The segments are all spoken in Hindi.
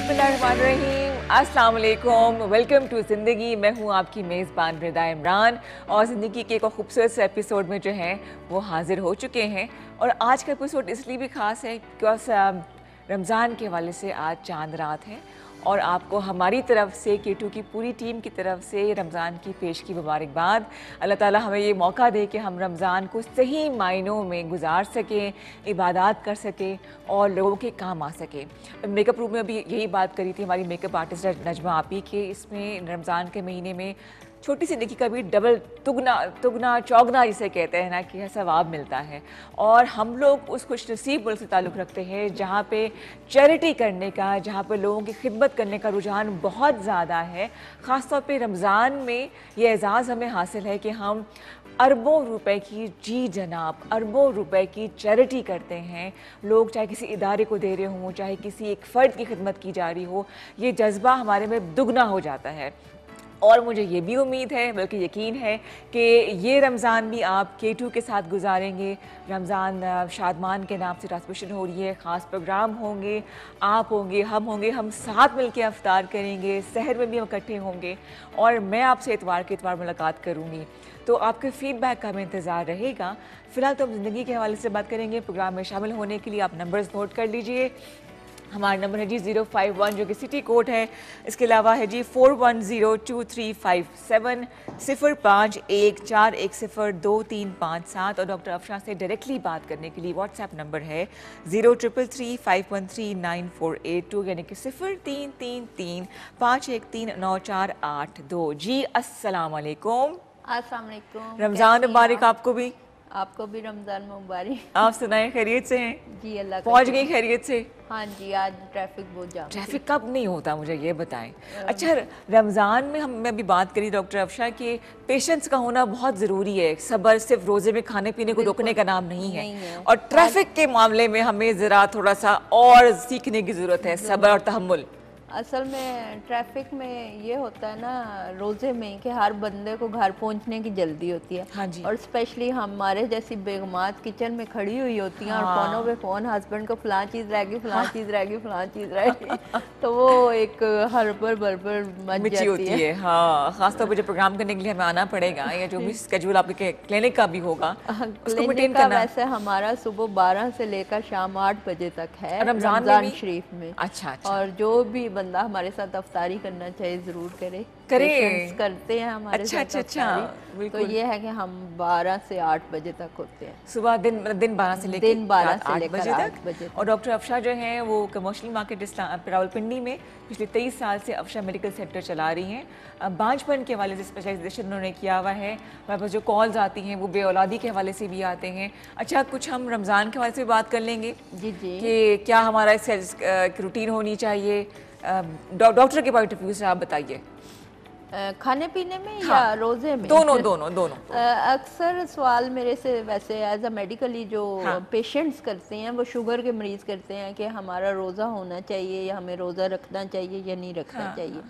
बिस्मिल्लाहिर्रहमानिर्रहीम, अस्सलाम वालेकुम, वेलकम टू ज़िंदगी। मैं हूँ आपकी मेज़बान रिदा इमरान और ज़िंदगी के एक खूबसूरत से एपिसोड में जो हैं वो हाज़िर हो चुके हैं। और आज का एपिसोड इसलिए भी ख़ास है बिकॉज़ रमज़ान के हवाले से आज चांद रात है और आपको हमारी तरफ से K2 की पूरी टीम की तरफ से रमज़ान की पेश की मुबारकबाद। अल्लाह ताला हमें ये मौका दे कि हम रमज़ान को सही मायनों में गुजार सकें, इबादत कर सकें और लोगों के काम आ सकें। मेकअप रूम में अभी यही बात करी थी हमारी मेकअप आर्टिस्ट नजमा आपी कि इसमें रमज़ान के महीने में छोटी सी नेकी का भी डबल तुगना चौगना जिसे कहते हैं ना कि सवाब मिलता है। और हम लोग उस खुशनसीब मुल्क से ताल्लुक़ रखते हैं जहाँ पे चैरिटी करने का, जहाँ पे लोगों की खिदमत करने का रुझान बहुत ज़्यादा है। ख़ास तौर पे रमज़ान में ये एज़ाज़ हमें हासिल है कि हम अरबों रुपए की, जी जनाब, अरबों रुपए की चैरिटी करते हैं। लोग चाहे किसी इदारे को दे रहे हों, चाहे किसी एक फ़र्द की खिदमत की जा रही हो, ये जज्बा हमारे में दुगना हो जाता है। और मुझे ये भी उम्मीद है, बल्कि यकीन है कि ये रमज़ान भी आप K2 के साथ गुजारेंगे। रमज़ान शादमान के नाम से ट्रांसमिशन हो रही है, ख़ास प्रोग्राम होंगे, आप होंगे, हम साथ मिलकर अफ्तार करेंगे, सहर में भी हम इकट्ठे होंगे और मैं आपसे इतवार के इतवार मुलाकात करूँगी। तो आपके फ़ीडबैक का हमें इंतज़ार रहेगा। फ़िलहाल तो हम ज़िंदगी के हवाले से बात करेंगे। प्रोग्राम में शामिल होने के लिए आप नंबर्स नोट कर लीजिए। हमारा नंबर है जी 051 जो कि सिटी कोड है। इसके अलावा है जी 41023570 0514102357 और डॉक्टर अफशा से डायरेक्टली बात करने के लिए व्हाट्सएप नंबर है 0333513948 यानी कि 0333513948 जी। अस्सलाम वालेकुम। अस्सलाम वालेकुम। रमज़ान मुबारक आपको भी। आपको भी रमज़ान मुबारक। आप सुनाएं, खैरियत से हैं? जी अल्लाह का पहुंच गई खैरियत से? हाँ जी, आज ट्रैफिक बहुत जाम। ट्रैफिक कब नहीं होता मुझे ये बताएं। अच्छा, रमज़ान में मैं अभी बात करी डॉक्टर अफशा के पेशेंस का होना बहुत ज़रूरी है। सब्र सिर्फ रोज़े में खाने पीने को रोकने का नाम नहीं है, और ट्रैफिक के मामले में हमें ज़रा थोड़ा सा और सीखने की ज़रूरत है, सब्र और तहम्मुल। असल में ट्रैफिक में ये होता है ना रोज़े में कि हर बंदे को घर पहुंचने की जल्दी होती है। हाँ जी। और स्पेशली हमारे जैसी बेगमात किचन में खड़ी हुई होती हैं। हाँ। और फ़ोनों पे फ़ोन, हस्बैंड को फ़लाँ चीज़ रह गई, फ़लाँ चीज़ रह गई, फ़लाँ चीज़ रह गई, तो वो एक हड़बड़ बड़बड़ मच जाती है। हाँ, खासतौर पर जब प्रोग्राम करने के लिए हमें आना पड़ेगा या जो भी स्केड्यूल आपके क्लिनिक का भी होगा उसको मेंटेन करना। वैसे हमारा सुबह 12 से लेकर शाम 8 बजे तक है रमज़ान शरीफ में। अच्छा। और जो भी बंदा हमारे साथ अफ्तारी करना चाहिए ज़रूर करे। करते हैं हमारे साथ अफ्तारी। तो ये है कि हम 12 से 8 बजे तक होते हैं सुबह, दिन 12 से लेकर 8 बजे तक। और डॉक्टर अफशा जो हैं वो कमर्शियल मार्केट रावलपिंडी में पिछले 23 साल से अफशा मेडिकल सेंटर चला रही हैं। बांझपन के हवाले से स्पेशलाइजेशन उन्होंने किया हुआ है। हमारे पास जो कॉल्स आती हैं वो बेऔलादी के हवाले से भी आते हैं। अच्छा, कुछ हम रमज़ान के हवाले से भी बात कर लेंगे जी कि क्या हमारा एक रूटीन होनी चाहिए। डॉक्टर के पॉइंट ऑफ व्यू से आप बताइए। खाने पीने में हाँ, या रोज़े में? दोनों। अक्सर सवाल मेरे से वैसे एज अ मेडिकली जो पेशेंट्स करते हैं वो शुगर के मरीज़ करते हैं कि हमारा रोज़ा होना चाहिए या हमें रोज़ा रखना चाहिए या नहीं रखना चाहिए।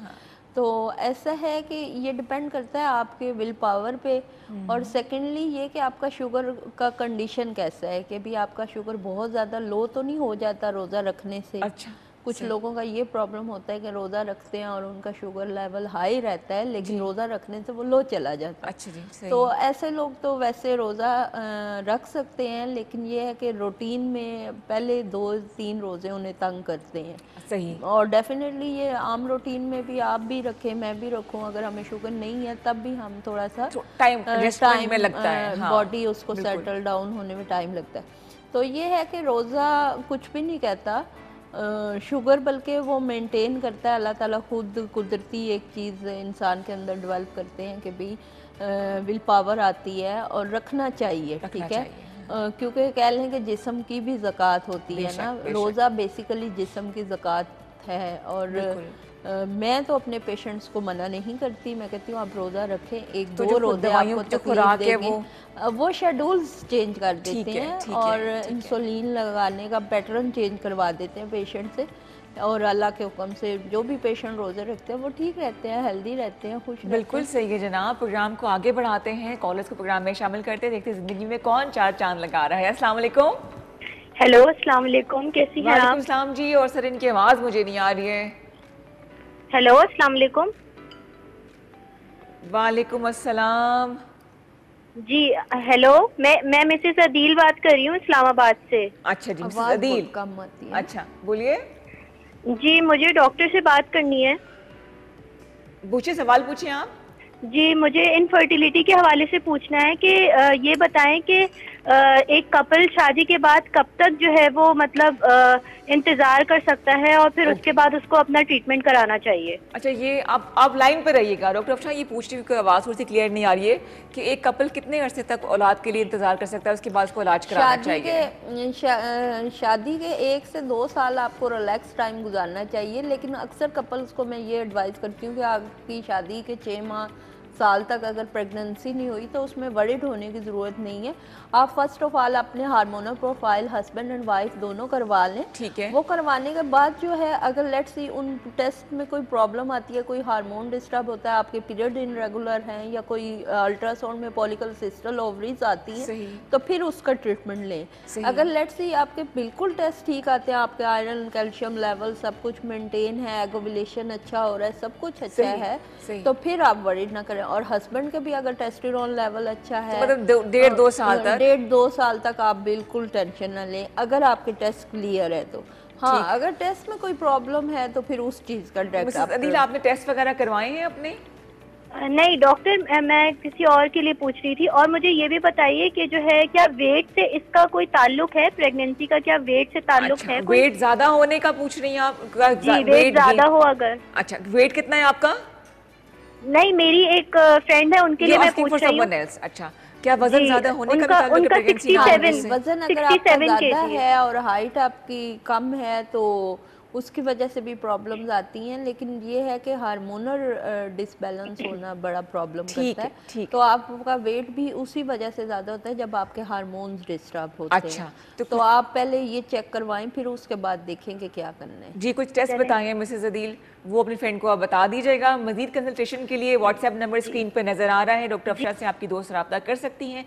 तो ऐसा है कि ये डिपेंड करता है आपके विल पावर पे। और सेकेंडली ये कि आपका शुगर का कंडीशन कैसा है, कि भी आपका शुगर बहुत ज़्यादा लो तो नहीं हो जाता रोज़ा रखने से। अच्छा, कुछ लोगों का ये प्रॉब्लम होता है कि रोज़ा रखते हैं और उनका शुगर लेवल हाई रहता है लेकिन रोज़ा रखने से वो लो चला जाता है। अच्छा जी, सही। तो ऐसे लोग तो वैसे रोज़ा रख सकते हैं, लेकिन ये है कि रूटीन में पहले 2-3 रोज़े उन्हें तंग करते हैं। सही। और डेफिनेटली ये आम रूटीन में भी आप भी रखें, मैं भी रखूं, अगर हमें शुगर नहीं है तब भी हम थोड़ा सा टाइम में लगता है। बॉडी उसको सेटल डाउन होने में टाइम लगता है। तो ये है कि रोज़ा कुछ भी नहीं कहता शुगर, बल्कि वो मेंटेन करता है। अल्लाह ताला खुद कुदरती एक चीज़ इंसान के अंदर डेवलप करते हैं कि भाई विल पावर आती है और रखना चाहिए, ठीक है। क्योंकि कह लें कि जिस्म की भी ज़कात होती है ना, रोज़ा बेसिकली जिस्म की ज़कात है। और मैं तो अपने पेशेंट्स को मना नहीं करती, मैं कहती हूँ आप रोज़ा रखें, एक तो दो रोज़े आपको तकलीफ देंगे, वो शेड्यूल्स चेंज कर देते हैं और इंसुलिन लगाने का पैटर्न चेंज करवा देते हैं पेशेंट से। और अल्लाह के हुक्म से जो भी पेशेंट रोज़े रखते हैं वो ठीक रहते हैं, हेल्दी रहते हैं, खुश। बिल्कुल सही है जनाब। प्रोग्राम को आगे बढ़ाते हैं, कॉलर्स को प्रोग्राम में शामिल करते हैं, देखते हैं ज़िंदगी में कौन चार चांद लगा रहा है। अस्सलाम वालेकुम। हेलो, अस्सलाम वालेकुम, कैसी हैं आप? वालेकुम सलाम जी। और सर, इनकी आवाज़ मुझे नहीं आ रही है। हेलो, अस्सलाम वालेकुम। वालेकुम अस्सलाम। जी, हेलो, मैं मिसेस अदील बात कर रही हूँ इस्लामाबाद से। अच्छा जी, मिसेस आवाज़ अदील। बहुत कम आती है। अच्छा, बोलिए। जी, मुझे डॉक्टर से बात करनी है। पूछिए, सवाल पूछिए आप। जी, मुझे इनफर्टिलिटी के हवाले से पूछना है कि ये बताएं कि एक कपल शादी के बाद कब तक जो है वो मतलब इंतज़ार कर सकता है और फिर उसके ओके। बाद उसको अपना ट्रीटमेंट कराना चाहिए। अच्छा, ये आप लाइन पर रहिएगा। डॉक्टर अफशा, ये पूछ रही हूँ कि आवाज़ थोड़ी सी क्लियर नहीं आ रही है कि एक कपल कितने अरसे तक औलाद के लिए इंतजार कर सकता है, उसके बाद उसको इलाज कराना शादी चाहिए? के शादी के 1 से 2 साल आपको रिलैक्स टाइम गुजारना चाहिए, लेकिन अक्सर कपल्स को मैं ये एडवाइस करती हूँ कि आपकी शादी के 6 माह साल तक अगर प्रेगनेंसी नहीं हुई तो उसमें वरिड होने की ज़रूरत नहीं है। आप फर्स्ट ऑफ ऑल अपने hormonal profile husband and wife दोनों करवा लें। ठीक है। वो करवाने के बाद जो है, अगर लेट्स सी उन टेस्ट में कोई प्रॉब्लम आती है, कोई हार्मोन डिस्टर्ब होता है, आपके पीरियड इनरेगुलर हैं, या कोई अल्ट्रासाउंड में पॉलीक्सिस्टल ओवरीज आती हैं, सही। तो फिर उसका ट्रीटमेंट लें। सही। अगर लेट्स सी आपके बिल्कुल टेस्ट ठीक आते हैं, आपके आयरन कैल्शियम लेवल सब कुछ मेंटेन है, एगोविलेशन अच्छा हो रहा है, सब कुछ अच्छा सही। है, सही। तो फिर आप वरीड ना करें। और हस्बैंड के भी अगर टेस्टोस्टेरोन लेवल अच्छा तो है, मतलब 1.5-2 साल तक। 1.5-2 साल तक आप बिल्कुल टेंशन ना लें, अगर आपके टेस्ट क्लियर है तो। हाँ, ठीक। अगर टेस्ट में कोई प्रॉब्लम है तो फिर उस चीज़ का तो डायरेक्ट मिसेस आप। अदील, आपने टेस्ट वगैरह करवाए हैं अपने? नहीं डॉक्टर, मैं किसी और के लिए पूछ रही थी। और मुझे ये भी बताइए कि जो है क्या वेट से इसका कोई ताल्लुक है, प्रेगनेंसी का क्या वेट से ताल्लुक अच्छा, है कोई? वेट ज्यादा होने का पूछ रही हैं आप? जी, वेट वेट ज्यादा गेन? हो अगर। अच्छा, वेट कितना है आपका? नहीं, मेरी एक फ्रेंड है, उनके यू लिए मैं आस्किंग फॉर पूछ रही हूँ। Someone else? अच्छा, क्या वजन जी, ज्यादा होने का भी उनका ताल्लुक है उनका प्रेगनेंसी ना हाँ होने 67, जी, से? वजन अगर आपका 67 ज़्यादा केजी है। है और हाइट आपकी कम है तो उसकी वजह से भी प्रॉब्लम्स आती हैं, लेकिन ये है कि हार्मोनल डिसबैलेंस होना बड़ा प्रॉब्लम ठीक करता है, है। ठीक तो है। आपका वेट भी उसी वजह से ज़्यादा होता है जब आपके हार्मोन्स डिस्टर्ब होते हैं। अच्छा, तो तो कुछ आप पहले ये चेक करवाएं, फिर उसके बाद देखेंगे क्या करना है। जी, कुछ टेस्ट चलें। बताएं मिसेस अदील, वो अपनी फ्रेंड को आप बता दीजिएगा। मजीद कंसल्टेशन के लिए व्हाट्सएप नंबर जी स्क्रीन पर नजर आ रहा है, डॉक्टर जी। अफशा से आपकी दोस्त रब्ता कर सकती हैं।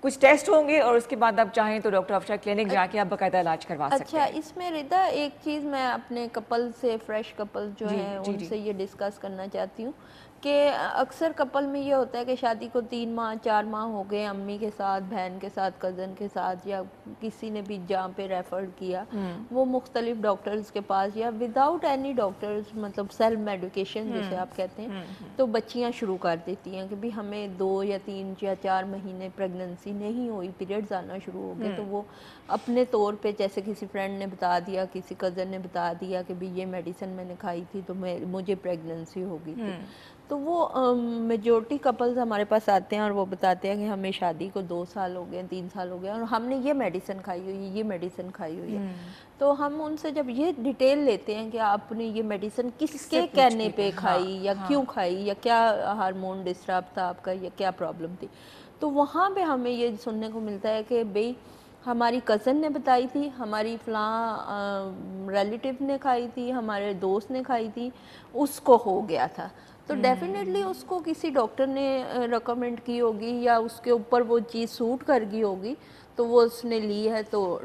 कुछ टेस्ट होंगे और उसके बाद आप चाहें तो डॉक्टर अफशा क्लिनिक जाके आप बाकायदा इलाज करवा सकते अच्छा, हैं। इसमें रिदा एक चीज़ मैं अपने कपल से, फ्रेश कपल जो जी हैं जी जी। उनसे ये डिस्कस करना चाहती हूँ कि अक्सर कपल में ये होता है कि शादी को 3 माह 4 माह हो गए, अम्मी के साथ, बहन के साथ, कज़न के साथ, या किसी ने भी जहाँ पे रेफ़र किया, वो मुख्तलिफ डॉक्टर्स के पास या विदाउट एनी डॉक्टर्स, मतलब सेल्फ मेडिकेशन जिसे आप कहते हैं, तो बच्चियाँ शुरू कर देती हैं कि भी हमें 2 या 3 या 4 महीने प्रेगनेंसी नहीं हुई, पीरियड्स आना शुरू हो गए, तो वो अपने तौर पे, जैसे किसी फ्रेंड ने बता दिया, किसी कज़न ने बता दिया कि भी ये मेडिसिन मैंने खाई थी तो मुझे प्रेगनेंसी हो गई थी। तो वो मेजॉरिटी कपल्स हमारे पास आते हैं और वो बताते हैं कि हमें शादी को 2 साल हो गए, 3 साल हो गए और हमने ये मेडिसिन खाई हुई है, ये मेडिसिन खाई हुई है। तो हम उनसे जब ये डिटेल लेते हैं कि आपने ये मेडिसिन किससे किसके पूछ कहने के? पे हाँ खाई, या हाँ। क्यों खाई, या क्या हार्मोन डिस्टर्ब था आपका, या क्या प्रॉब्लम थी, तो वहाँ पे हमें ये सुनने को मिलता है कि भाई हमारी कज़न ने बताई थी, हमारी फ़लाँ रिलेटिव ने खाई थी, हमारे दोस्त ने खाई थी, उसको हो गया था। तो डेफिनेटली उसको किसी डॉक्टर ने रिकमेंड की होगी या उसके ऊपर वो चीज़ सूट कर गई होगी, तो वो उसने ली है, तो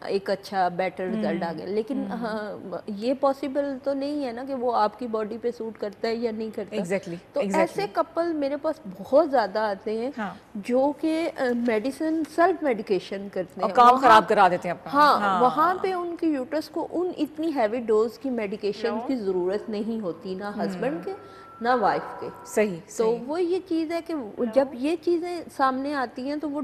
एक अच्छा बेटर रिजल्ट आ गया। लेकिन हाँ, ये पॉसिबल तो नहीं है ना कि वो आपकी बॉडी पे सूट करता है या नहीं करता। एग्जैक्टली तो ऐसे एग्जैक्टली। कपल मेरे पास बहुत ज़्यादा आते हैं हाँ, जो कि मेडिसिन सेल्फ मेडिकेशन करते और हैं काम वहाँ। खराब करा देते हैं अपना। हाँ, वहाँ पे हाँ। उनकी यूट्रस को उन इतनी हैवी डोज की हेलो। मेडिकेशन की ज़रूरत नहीं होती, ना हस्बैंड के ना वाइफ के। सही तो सही। वो ये चीज़ है कि हेलो। जब ये चीज़ें सामने आती हैं तो वो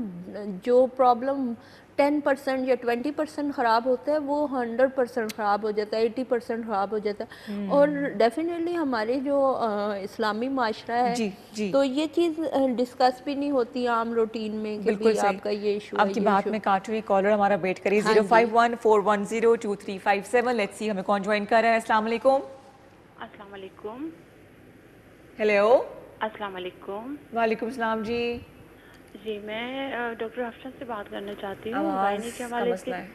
जो प्रॉब्लम 10% या 20% ख़राब होता है वो 100% ख़राब हो जाता है, 80% ख़राब हो जाता है। और डेफिनेटली हमारे जो इस्लामी माशरा है, जी जी। तो ये चीज़ डिस्कस भी नहीं होती आम रूटीन में कि बिल्कुल भी सही। आपका ये इशू है, आपकी ये बात इशू। में काट रही कॉलर हमारा वेट करिए। हाँ जी। 05141023357। लेट्स सी हमें कौन ज्वाइन कर रहा है। अस्सलाम वालेकुम। अस्सलाम वालेकुम। हेलो। अस्सलाम वालेकुम। वालेकुम सलाम जी। जी, मैं डॉक्टर अफशा से बात करना चाहती हूँ आवाज़ गायनी के का हवाले से। मसला है।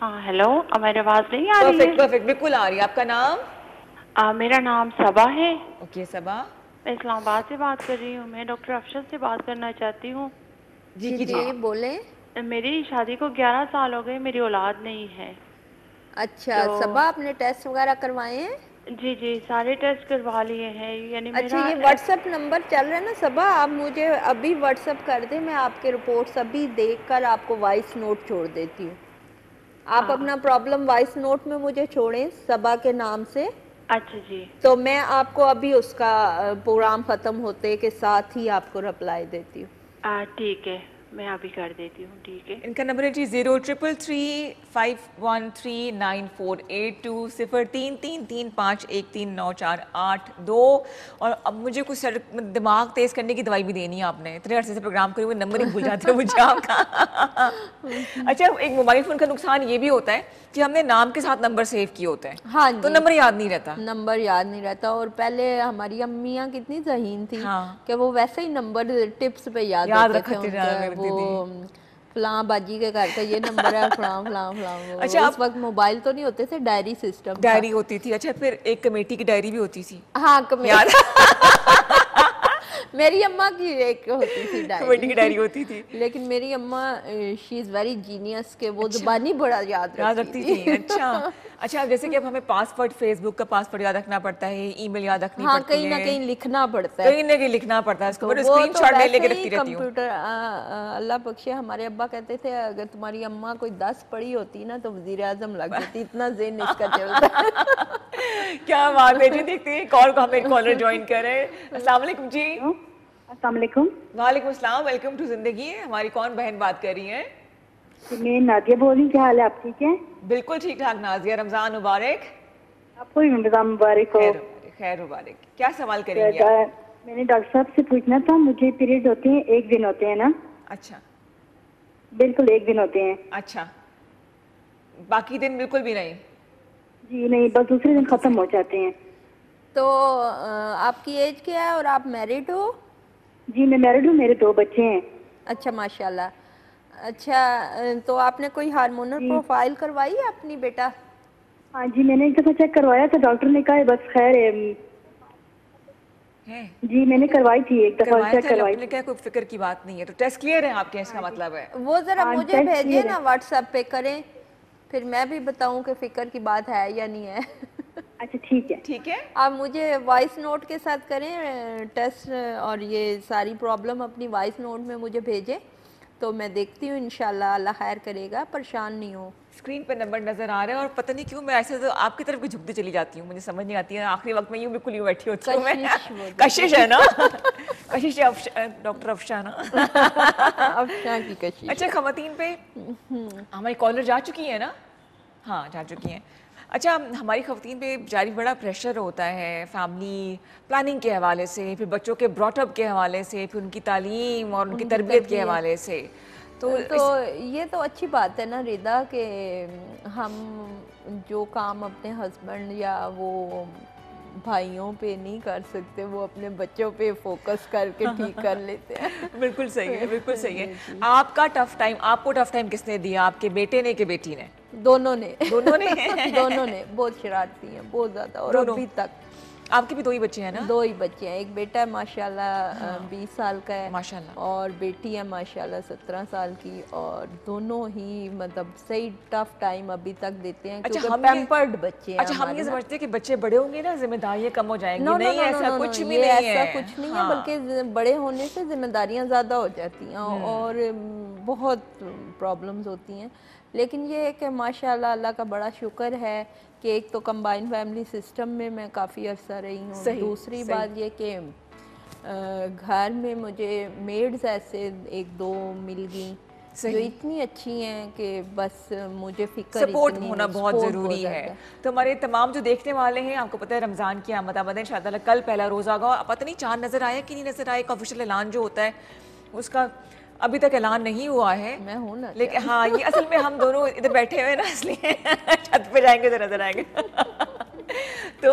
हाँ, हेलो, मेरी आवाज़ नहीं आ रही परफेक्ट है? परफेक्ट, बिल्कुल आ रही है। आपका नाम? मेरा नाम सबा है। ओके सबा। मैं इस्लामाबाद से बात कर रही हूँ। मैं डॉक्टर अफशा से बात करना चाहती हूँ। जी जी कीजिए। जी, बोलें। मेरी शादी को 11 साल हो गए, मेरी औलाद नहीं है। अच्छा तो सबा, आपने टेस्ट वगैरह करवाए हैं? जी जी, सारे टेस्ट करवा लिए हैं। यानी अच्छा, मेरा ये व्हाट्सएप नंबर चल रहा है ना सबा, आप मुझे अभी व्हाट्सएप कर दें, मैं आपके रिपोर्ट्स अभी देखकर आपको वॉइस नोट छोड़ देती हूँ। आप अपना प्रॉब्लम वॉइस नोट में मुझे छोड़ें सबा के नाम से, अच्छा जी। तो मैं आपको अभी उसका प्रोग्राम ख़त्म होते के साथ ही आपको रिप्लाई देती हूँ। ठीक है, मैं अभी कर देती हूँ। ठीक है। इनका नंबर है जी 0333513948 0333513948 और अब मुझे कुछ दिमाग तेज करने की दवाई भी देनी है आपने, इतने अरसे से प्रोग्राम करे हुए नंबर ही भूल जाते हैं मुझे आपका। अच्छा, एक मोबाइल फ़ोन का नुकसान ये भी होता है कि हमने नाम के साथ नंबर सेव किए होते हैं, हाँ तो जी, नंबर याद नहीं रहता। नंबर याद नहीं रहता। और पहले हमारी अम्मियाँ कितनी ज़हीन थी हाँ। कि वो वैसे ही नंबर टिप्स पे याद होते थे रखते उनके, वो फलां बाजी के घर का ये नंबर है, फलां फलां फलां। अच्छा, उस वक्त मोबाइल तो नहीं होते थे, डायरी सिस्टम था। डायरी होती थी। अच्छा, फिर एक कमेटी की डायरी भी होती थी। हाँ, मेरी अम्मा की एक होती थी डायरी, कमेटी की डायरी होती थी। लेकिन मेरी अम्मा शी इज़ वेरी जीनियस के वो जुबानी बड़ा याद रखती थी। अच्छा अच्छा, जैसे कि अब हमें पासवर्ड, फेसबुक का पासवर्ड याद रखना पड़ता है, ईमेल याद रखनी हाँ, पड़ती है, कहीं ना कहीं लिखना पड़ता है, कहीं ना कहीं लिखना पड़ता है, उसको तो मैं वो स्क्रीनशॉट ले लेके वैसे रखती ही रहती हूँ। कंप्यूटर अल्लाह बख्शे, हमारे अब्बा कहते थे अगर तुम्हारी अम्मा कोई 10 पढ़ी होती ना तो वजीर आजम लग जाती, इतना ज़हन इसका चलता है। क्या बात है जी। देखते हैं कॉल को, हमें कॉलर ज्वाइन कर रहे हैं। अस्सलाम वालेकुम जी। अस्सलाम वालेकुम। वालेकुम अस्सलाम, वेलकम टू जिंदगी। हमारी कौन बहन बात कर रही है? मैं नादिया बोल रही हूँ, क्या हाल है, आप ठीक हैं? बिल्कुल ठीक ठाक नाजिया, रमजान मुबारक। आपको भी रमजान मुबारक हो। खैर मुबारक। क्या सवाल करेंगी आप? मैंने डॉक्टर साहब से पूछना था, मुझे पीरियड होते हैं, एक दिन होते हैं ना? अच्छा। बिल्कुल एक दिन होते हैं। अच्छा, बाकी दिन बिल्कुल भी नहीं? जी नहीं, बस दूसरे दिन खत्म हो जाते हैं। तो आपकी एज क्या है और आप मैरिड हो? जी मैं मैरिड हूँ, मेरे 2 बच्चे हैं। अच्छा, माशाल्लाह। अच्छा, तो आपने कोई हार्मोनल प्रोफाइल करवाई है अपनी बेटा? हाँ जी, मैंने एक दफा चेक करवाया था, डॉक्टर ने कहा है बस खैर है। जी मैंने करवाई थी, एक दफा चेक करवाई थी। क्या कोई फिक्र की बात नहीं है, तो टेस्ट क्लियर है आपके, इसका मतलब है? वो जरा हाँ, मुझे टेस्ट भेजिए क्लियर ना, है। व्हाट्सएप पे करें, फिर मैं भी बताऊं कि फिक्र की बात है या नहीं है। अच्छा ठीक है। ठीक है, आप मुझे वॉइस नोट के साथ करें टेस्ट, और ये सारी प्रॉब्लम अपनी वॉइस नोट में मुझे भेजें, तो मैं देखती हूँ, इंशाल्लाह अल्लाह खैर करेगा, परेशान नहीं हो। स्क्रीन पर नंबर नजर आ रहा है और पता नहीं क्यों मैं ऐसे तो आपकी तरफ भी झुकती चली जाती हूँ, मुझे समझ नहीं आती है, आखिरी वक्त में यूँ बिल्कुल यूँ बैठी होती हूँ मैं। कशिश है ना? कशिश है डॉक्टर अफशाना। अफशा की कशिश। अच्छा, खवातीन पे हमारी कॉलर जा चुकी है ना? हाँ, जा चुकी हैं। अच्छा, हमारी खवातीन पे जारी बड़ा प्रेशर होता है फैमिली प्लानिंग के हवाले से, फिर बच्चों के ब्रॉटअप के हवाले से, फिर उनकी तालीम और उनकी तरबियत के हवाले से। तो ये तो अच्छी बात है ना रिदा, कि हम जो काम अपने हस्बैंड या वो भाइयों पे नहीं कर सकते, वो अपने बच्चों पे फोकस करके ठीक कर लेते हैं। बिल्कुल सही है, बिल्कुल सही है। आपका टफ टाइम, आपको टफ टाइम किसने दिया, आपके बेटे ने कि बेटी ने? दोनों ने। दोनों ने? दोनों ने बहुत शरारती हैं, बहुत ज़्यादा, और अभी तक। आपके भी 2 ही बच्चे हैं ना? 2 ही बच्चे हैं, एक बेटा है माशाल्लाह 20 साल का है माशाल्लाह, और बेटी है माशाल्लाह 17 साल की, और दोनों ही मतलब सही टफ टाइम अभी तक देते हैं, क्योंकि पैम्पर्ड बच्चे हैं। अच्छा, हम ये समझते हैं कि बच्चे बड़े होंगे ना जिम्मेदारियां कम हो जाएंगी। नहीं, ऐसा कुछ भी नहीं है, ऐसा कुछ नहीं है, बल्कि बड़े होने से जिम्मेदारियां ज़्यादा हो जाती हैं और बहुत प्रॉब्लम्स होती हैं। लेकिन ये है कि माशाल्लाह अल्लाह का बड़ा शुक्र है कि एक तो कंबाइन फैमिली सिस्टम में मैं काफ़ी अर्सा रही हूँ, दूसरी बात ये कि घर में मुझे मेड्स ऐसे 1-2 मिल गई जो इतनी अच्छी हैं कि बस मुझे फिक्र, सपोर्ट होना बहुत ज़रूरी है। तो हमारे तमाम जो देखने वाले हैं, आपको पता है रमज़ान की आमद है इंशाअल्लाह, कल पहला रोज़ा होगा। पता नहीं चाँद नज़र आया कि नहीं नज़र आया, एक ऑफिशियल ऐलान जो होता है उसका अभी तक ऐलान नहीं हुआ है। मैं हूँ ना, लेकिन हाँ, ये असल में हम दोनों इधर बैठे हुए ना, इसलिए छत पे जाएंगे तो नजर आएंगे। तो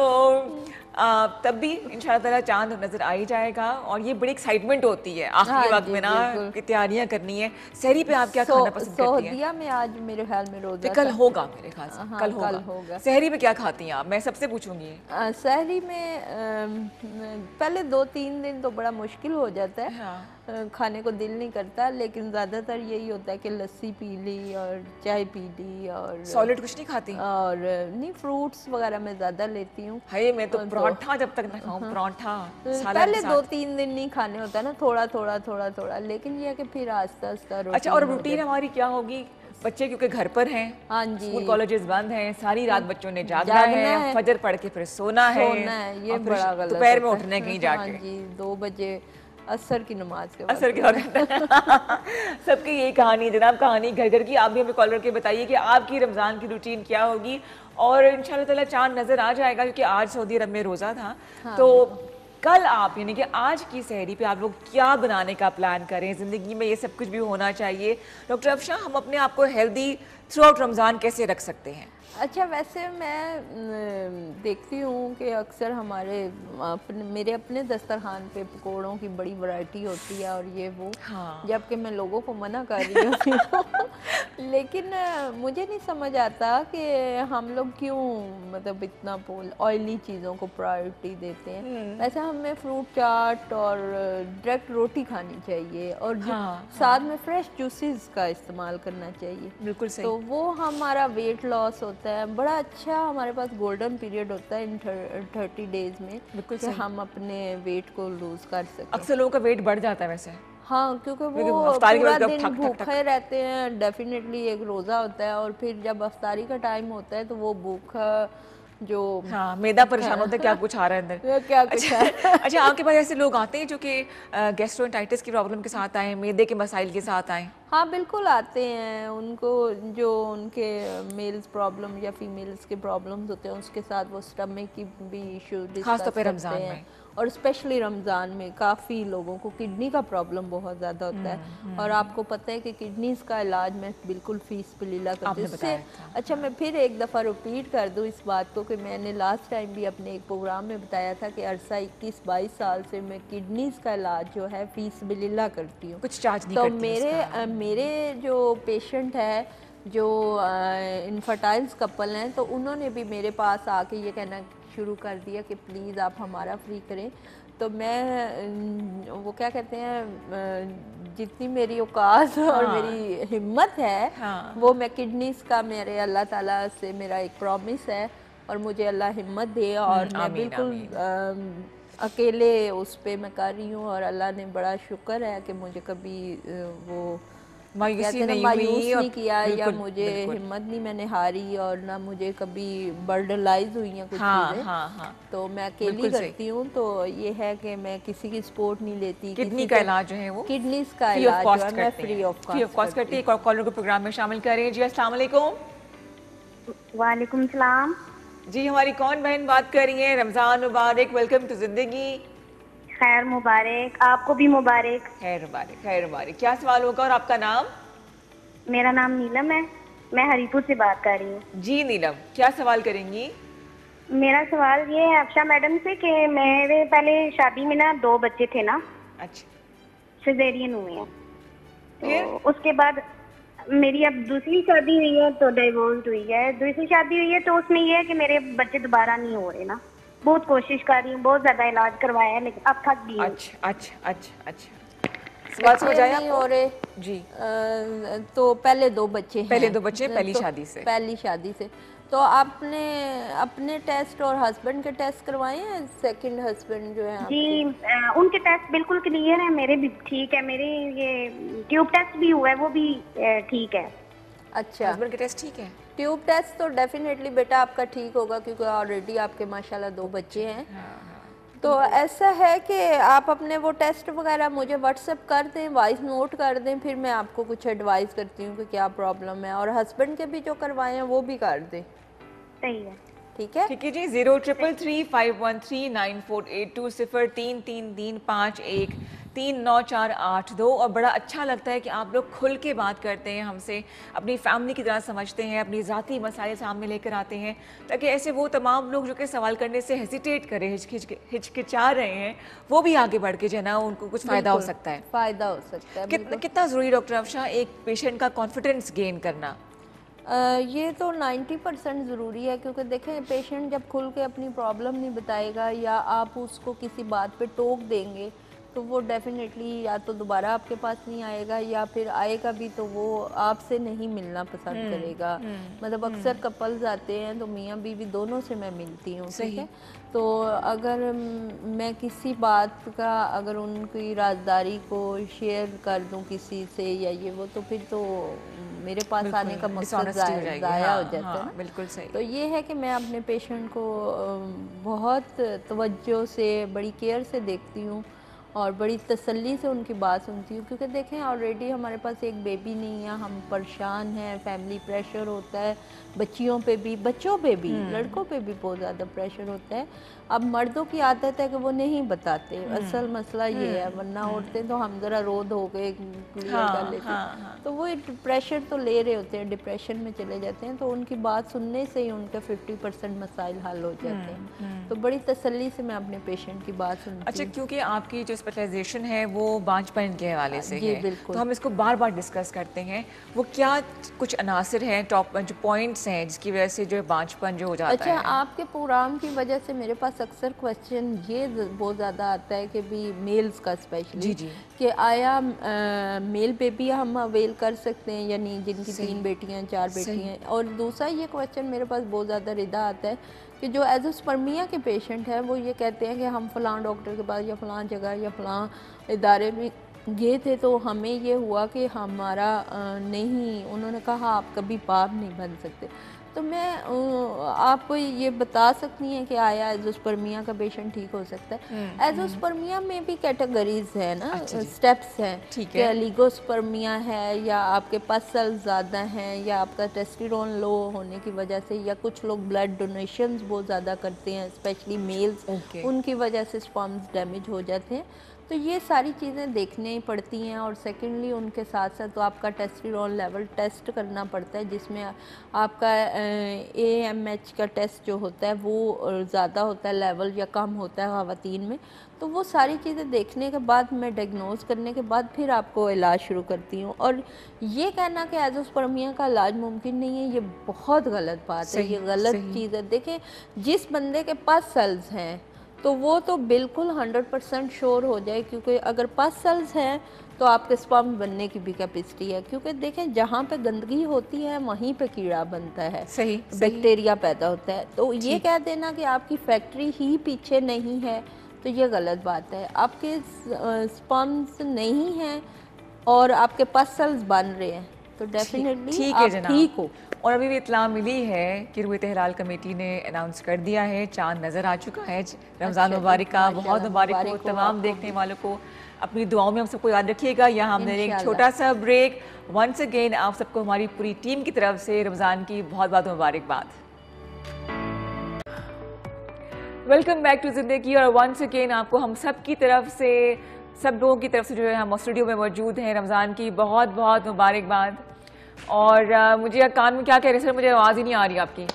तब भी इंशाअल्लाह चांद नजर आ ही जाएगा और ये बड़ी एक्साइटमेंट होती है आखिरी वक्त में ना, कि तैयारियां करनी है। सहरी पे आप क्या खाना पसंद करती हैं? सऊदीया में आज मेरे ख्याल में रोजा कल होगा मेरे ख्याल से। हाँ, कल होगा। सहरी पे क्या खाती हैं आप? मैं सबसे पूछूंगी। सहरी में पहले 2-3 दिन तो बड़ा मुश्किल हो जाता है। हाँ। खाने को दिल नहीं करता, लेकिन ज़्यादातर यही होता है कि लस्सी पी ली और चाय पी ली और सॉलिड कुछ नहीं खाती? और नहीं, फ्रूट्स वगैरह मैं ज़्यादा लेती हूँ। हाय मैं तो पराठा जब तक ना खाऊं, पराठा सालन पहले के साथ। 2-3 दिन नहीं खाने होता ना, थोड़ा थोड़ा थोड़ा थोड़ा, लेकिन ये है कि फिर आहिस्ता आहिस्ता अच्छा, और routine हो रूटीन जाती। हमारी क्या होगी? बच्चे क्योंकि घर पर हैं, हाँ जी, स्कूल कॉलेजेस बंद हैं, सारी रात बच्चों ने जागना जागना है, है। फजर पढ़ के फिर सोना है, ये और फिर बड़ा गलत दोपहर में होता है। उठने कहीं हाँ जाके जी, 2 बजे असर की नमाज के बाद। असर क्या होता है। सबकी यही कहानी है जनाब, कहानी घर घर की। आप भी हमें कॉल करके बताइए कि आपकी रमज़ान की रूटीन क्या होगी, और इंशाल्लाह ताला चांद नज़र आ जाएगा, क्योंकि आज सऊदी अरब में रोज़ा था। तो कल आप यानी कि आज की सहरी पे आप लोग क्या बनाने का प्लान करें? ज़िंदगी में ये सब कुछ भी होना चाहिए। डॉक्टर अफशा, हम अपने आप को हेल्दी थ्रू आउट रमज़ान कैसे रख सकते हैं? अच्छा, वैसे मैं देखती हूँ कि अक्सर मेरे अपने दस्तरखान पे पकौड़ों की बड़ी वैरायटी होती है और ये वो, हाँ। जबकि मैं लोगों को मना कर रही हूँ लेकिन मुझे नहीं समझ आता कि हम लोग क्यों मतलब इतना ऑयली चीज़ों को प्रायोरिटी देते हैं। वैसे हमें फ्रूट चाट और डायरेक्ट रोटी खानी चाहिए, और साथ में फ्रेश जूसेस का इस्तेमाल करना चाहिए। बिल्कुल सही। तो वो हमारा वेट लॉस होता है, बड़ा अच्छा हमारे पास गोल्डन पीरियड होता है इन 30 डेज में, बिल्कुल कि हम अपने वेट को लूज कर सकें। अक्सर लोगों का वेट बढ़ जाता है वैसे। हाँ, क्योंकि क्योंकि वो अफ्तारी पूरा के वक्त दिन ठक, ठक, ठक। भूखे रहते हैं, डेफिनेटली एक रोज़ा होता है, और फिर जब अफ्तारी का टाइम होता है तो वो भूखा जो हाँ, मैदा परेशान होता है, क्या कुछ आ रहा है अंदर। क्या कुछ है। अच्छा, आपके पास ऐसे लोग आते हैं जो कि गैस्ट्रोएंटाइटिस की प्रॉब्लम के साथ आए, मैदे के मसाइल के साथ आए? हाँ बिल्कुल आते हैं, उनको जो उनके मेल्स प्रॉब्लम या फीमेल्स के प्रॉब्लम्स होते हैं उसके साथ वो स्टमक की भी इशू खास तौर पे रमज़ान में, और स्पेशली रमज़ान में काफ़ी लोगों को किडनी का प्रॉब्लम बहुत ज़्यादा होता है। और आपको पता है कि किडनीज़ का इलाज मैं बिल्कुल फीस बिलीला करती हूँ उससे। अच्छा, मैं फिर एक दफ़ा रिपीट कर दूँ इस बात को कि मैंने लास्ट टाइम भी अपने एक प्रोग्राम में बताया था कि अरसा 21-22 साल से मैं किडनीज़ का इलाज जो है फीस बिलीला करती हूँ, कुछ चार्ज नहीं तो करती मेरे जो पेशेंट है जो इनफर्टाइल्स कपल हैं, तो उन्होंने भी मेरे पास आके ये कहना शुरू कर दिया कि प्लीज़ आप हमारा फ्री करें। तो मैं वो क्या कहते हैं, जितनी मेरी औकात और मेरी हिम्मत है वो मैं किडनीज़ का, मेरे अल्लाह ताला से मेरा एक प्रॉमिस है और मुझे अल्लाह हिम्मत दे, और मैं बिल्कुल अकेले उस पे मैं कर रही हूँ, और अल्लाह ने बड़ा शुक्र है कि मुझे कभी वो मायूस नहीं किया या मुझे हिम्मत नहीं मैंने हारी, और ना मुझे कभी बर्डलाइज हुई हैं कुछ चीज़ें। तो मैं अकेली करती हूँ, तो ये है कि मैं किसी की सपोर्ट नहीं लेती। किडनी का इलाज जो है वो किडनीज का इलाज जो है मैं फ्री ऑफ कॉस्ट करती है। कॉलर को प्रोग्राम में शामिल करें। जी अस्सलाम वालेकुम। वालेकुम सलाम। जी, हमारी कौन बहन बात कर रही है? रमज़ान मुबारक, वेलकम टू जिंदगी। खैर मुबारक, आपको भी मुबारक। खैर मुबारक, खैर मुबारक। क्या सवाल होगा और आपका नाम? मेरा नाम नीलम है, मैं हरीपुर से बात कर रही हूँ। जी नीलम, क्या सवाल करेंगी? मेरा सवाल ये है अफशा मैडम से कि मेरे पहले शादी में ना 2 बच्चे थे ना। अच्छा। सिजेरियन हुए हैं, तो उसके बाद मेरी अब दूसरी शादी हुई है तो डिवोर्स हुई है। दूसरी शादी हुई है तो उसमें ये है कि मेरे बच्चे दोबारा नहीं हो रहे ना। बहुत कोशिश कर रही हूँ, बहुत ज्यादा इलाज करवाया है, लेकिन अब थक गई हूँ। अच्छा। सवाल समझ आया नहीं हो रहे जी। तो पहले 2 बच्चे हैं, पहले 2 बच्चे पहली शादी से। तो आपने अपने टेस्ट और हस्बैंड के टेस्ट करवाए हैं? सेकंड हस्बैंड जो है जी, उनके टेस्ट बिल्कुल क्लियर है, मेरे भी ठीक है। मेरे ये ट्यूब टेस्ट भी हुआ है, वो भी ठीक है। अच्छा, हस्बैंड के टेस्ट ठीक है? ट्यूब टेस्ट तो डेफिनेटली बेटा आपका ठीक होगा, क्योंकि ऑलरेडी आपके माशाल्लाह 2 बच्चे हैं। तो ऐसा है कि आप अपने वो टेस्ट वगैरह मुझे व्हाट्सएप कर दें, वॉइस नोट कर दें, फिर मैं आपको कुछ एडवाइस करती हूँ कि क्या प्रॉब्लम है, और हस्बैंड के भी जो करवाए हैं वो भी कर दें। सही है, ठीक है जी। 0333513948 0333533948 और बड़ा अच्छा लगता है कि आप लोग खुल के बात करते हैं हमसे, अपनी फैमिली की तरह समझते हैं, अपनी ज़ाती मसाइल सामने लेकर आते हैं, ताकि ऐसे वो तमाम लोग जो कि सवाल करने से हेजिटेट करें, हिचकिचा रहे हैं, वो भी आगे बढ़ के जो है ना उनको कुछ फ़ायदा हो सकता है। फ़ायदा हो सकता है। कितना ज़रूरी डॉक्टर अफशा एक पेशेंट का कॉन्फिडेंस गेन करना? ये तो 90% ज़रूरी है, क्योंकि देखें पेशेंट जब खुल के अपनी प्रॉब्लम नहीं बताएगा या आप उसको किसी बात पे टोक देंगे तो वो डेफिनेटली या तो दोबारा आपके पास नहीं आएगा, या फिर आएगा भी तो वो आपसे नहीं मिलना पसंद करेगा। मतलब अक्सर कपल्स आते हैं तो मियाँ बीवी दोनों से मैं मिलती हूँ, ठीक है। तो अगर मैं किसी बात का अगर उनकी राजदारी को शेयर कर दूं किसी से या ये वो, तो फिर तो मेरे पास आने का मकसद ज़ाया हो जाता है ना। बिल्कुल सही। तो ये है कि मैं अपने पेशेंट को बहुत तवज्जो से, बड़ी केयर से देखती हूँ और बड़ी तसल्ली से उनकी बात सुनती हूँ, क्योंकि देखें ऑलरेडी हमारे पास एक बेबी नहीं है, हम परेशान हैं, फैमिली प्रेशर होता है, बच्चियों पे भी, बच्चों पे भी, लड़कों पे भी बहुत ज़्यादा प्रेशर होता है। अब मर्दों की आदत है कि वो नहीं बताते, असल मसला ये है, वरना औरतें तो हम ज़रा रो धो के क्लियर कर लेते तो वो प्रेशर तो ले रहे होते हैं, डिप्रेशन में चले जाते हैं, तो उनकी बात सुनने से ही उनके 50% मसाइल हल हो जाते हैं। तो बड़ी तसल्ली से मैं अपने पेशेंट की बात सुनती हूँ। अच्छा, क्योंकि आपकी जो स्पेशलाइजेशन है वो बांझपन के हवाले से जी, है, बिल्कुल। तो हम इसको बार बार डिस्कस करते हैं। वो क्या कुछ अनासर हैं, टॉप जो पॉइंट्स हैं जिसकी वजह से जो बांझपन जो हो जाता अच्छा, है? आपके प्रोग्राम की वजह से मेरे पास अक्सर क्वेश्चन ये बहुत ज़्यादा आता है कि भी मेल्स का स्पेशली, जी। कि आया मेल बेबी हम अवेल कर सकते हैं, यानी जिनकी 3 बेटियां 4 बेटियां। और दूसरा ये क्वेश्चन मेरे पास बहुत ज़्यादा रिदा आता है कि जो एजोस्पर्मिया के पेशेंट हैं वो ये कहते हैं कि हम फ़लाँ डॉक्टर के पास या फ़लाँ जगह या फ़लाँ इदारे में गए थे तो हमें ये हुआ कि हमारा नहीं, उन्होंने कहा आप कभी बाप नहीं बन सकते। तो मैं आप ये बता सकती हैं कि आया एजोस्पर्मिया का पेशेंट ठीक हो सकता है? एजोस्पर्मिया में भी कैटेगरीज है ना, स्टेप्स हैं, कि एलिगोस्पर्मिया है, या आपके पास सेल्स ज़्यादा हैं, या आपका टेस्टोस्टेरोन लो होने की वजह से, या कुछ लोग ब्लड डोनेशंस बहुत ज़्यादा करते हैं, स्पेशली मेल्स, उनकी वजह से स्पर्म्स डैमेज हो जाते हैं। तो ये सारी चीज़ें देखनी पड़ती हैं। और सेकेंडली उनके साथ साथ तो आपका टेस्टोस्टेरोन लेवल टेस्ट करना पड़ता है, जिसमें आपका AMH का टेस्ट जो होता है वो ज़्यादा होता है लेवल या कम होता है ख़वातीन में। तो वो सारी चीज़ें देखने के बाद, मैं डायग्नोज करने के बाद फिर आपको इलाज शुरू करती हूँ। और ये कहना कि एजोस्पर्मिया का इलाज मुमकिन नहीं है, ये बहुत गलत बात है, ये गलत चीज़ है। देखें, जिस बंदे के पास सेल्स हैं तो वो तो बिल्कुल 100% श्योर हो जाए, क्योंकि अगर पास सेल्स हैं तो आपके स्पर्म बनने की भी कैपेसिटी है। क्योंकि देखें, जहाँ पे गंदगी होती है वहीं पे कीड़ा बनता है, बैक्टीरिया पैदा होता है। तो ये कह देना कि आपकी फैक्ट्री ही पीछे नहीं है तो ये गलत बात है। आपके स्पर्म्स नहीं हैं और आपके पास सेल्स बन रहे हैं तो डेफिनेटली आप ठीक हो। और अभी भी इत्तला मिली है कि रूह तहलाल कमेटी ने अनाउंस कर दिया है, चांद नज़र आ चुका है। रमज़ान मुबारक का बहुत मुबारक हो तमाम देखने वालों को। अपनी दुआओं में हम सबको याद रखिएगा। यहाँ हमने एक छोटा सा ब्रेक। वंस अगेन आप सबको हमारी पूरी टीम की तरफ से रमज़ान की बहुत बहुत मुबारकबाद। वेलकम बैक टू ज़िंदगी। और वंस अगेन आपको हम सब की तरफ से, सब लोगों की तरफ से जो है हम स्टूडियो में मौजूद हैं, रमज़ान की बहुत बहुत मुबारकबाद। और मुझे कान में क्या कह रहे सर, मुझे आवाज़ ही नहीं आ रही आपकी।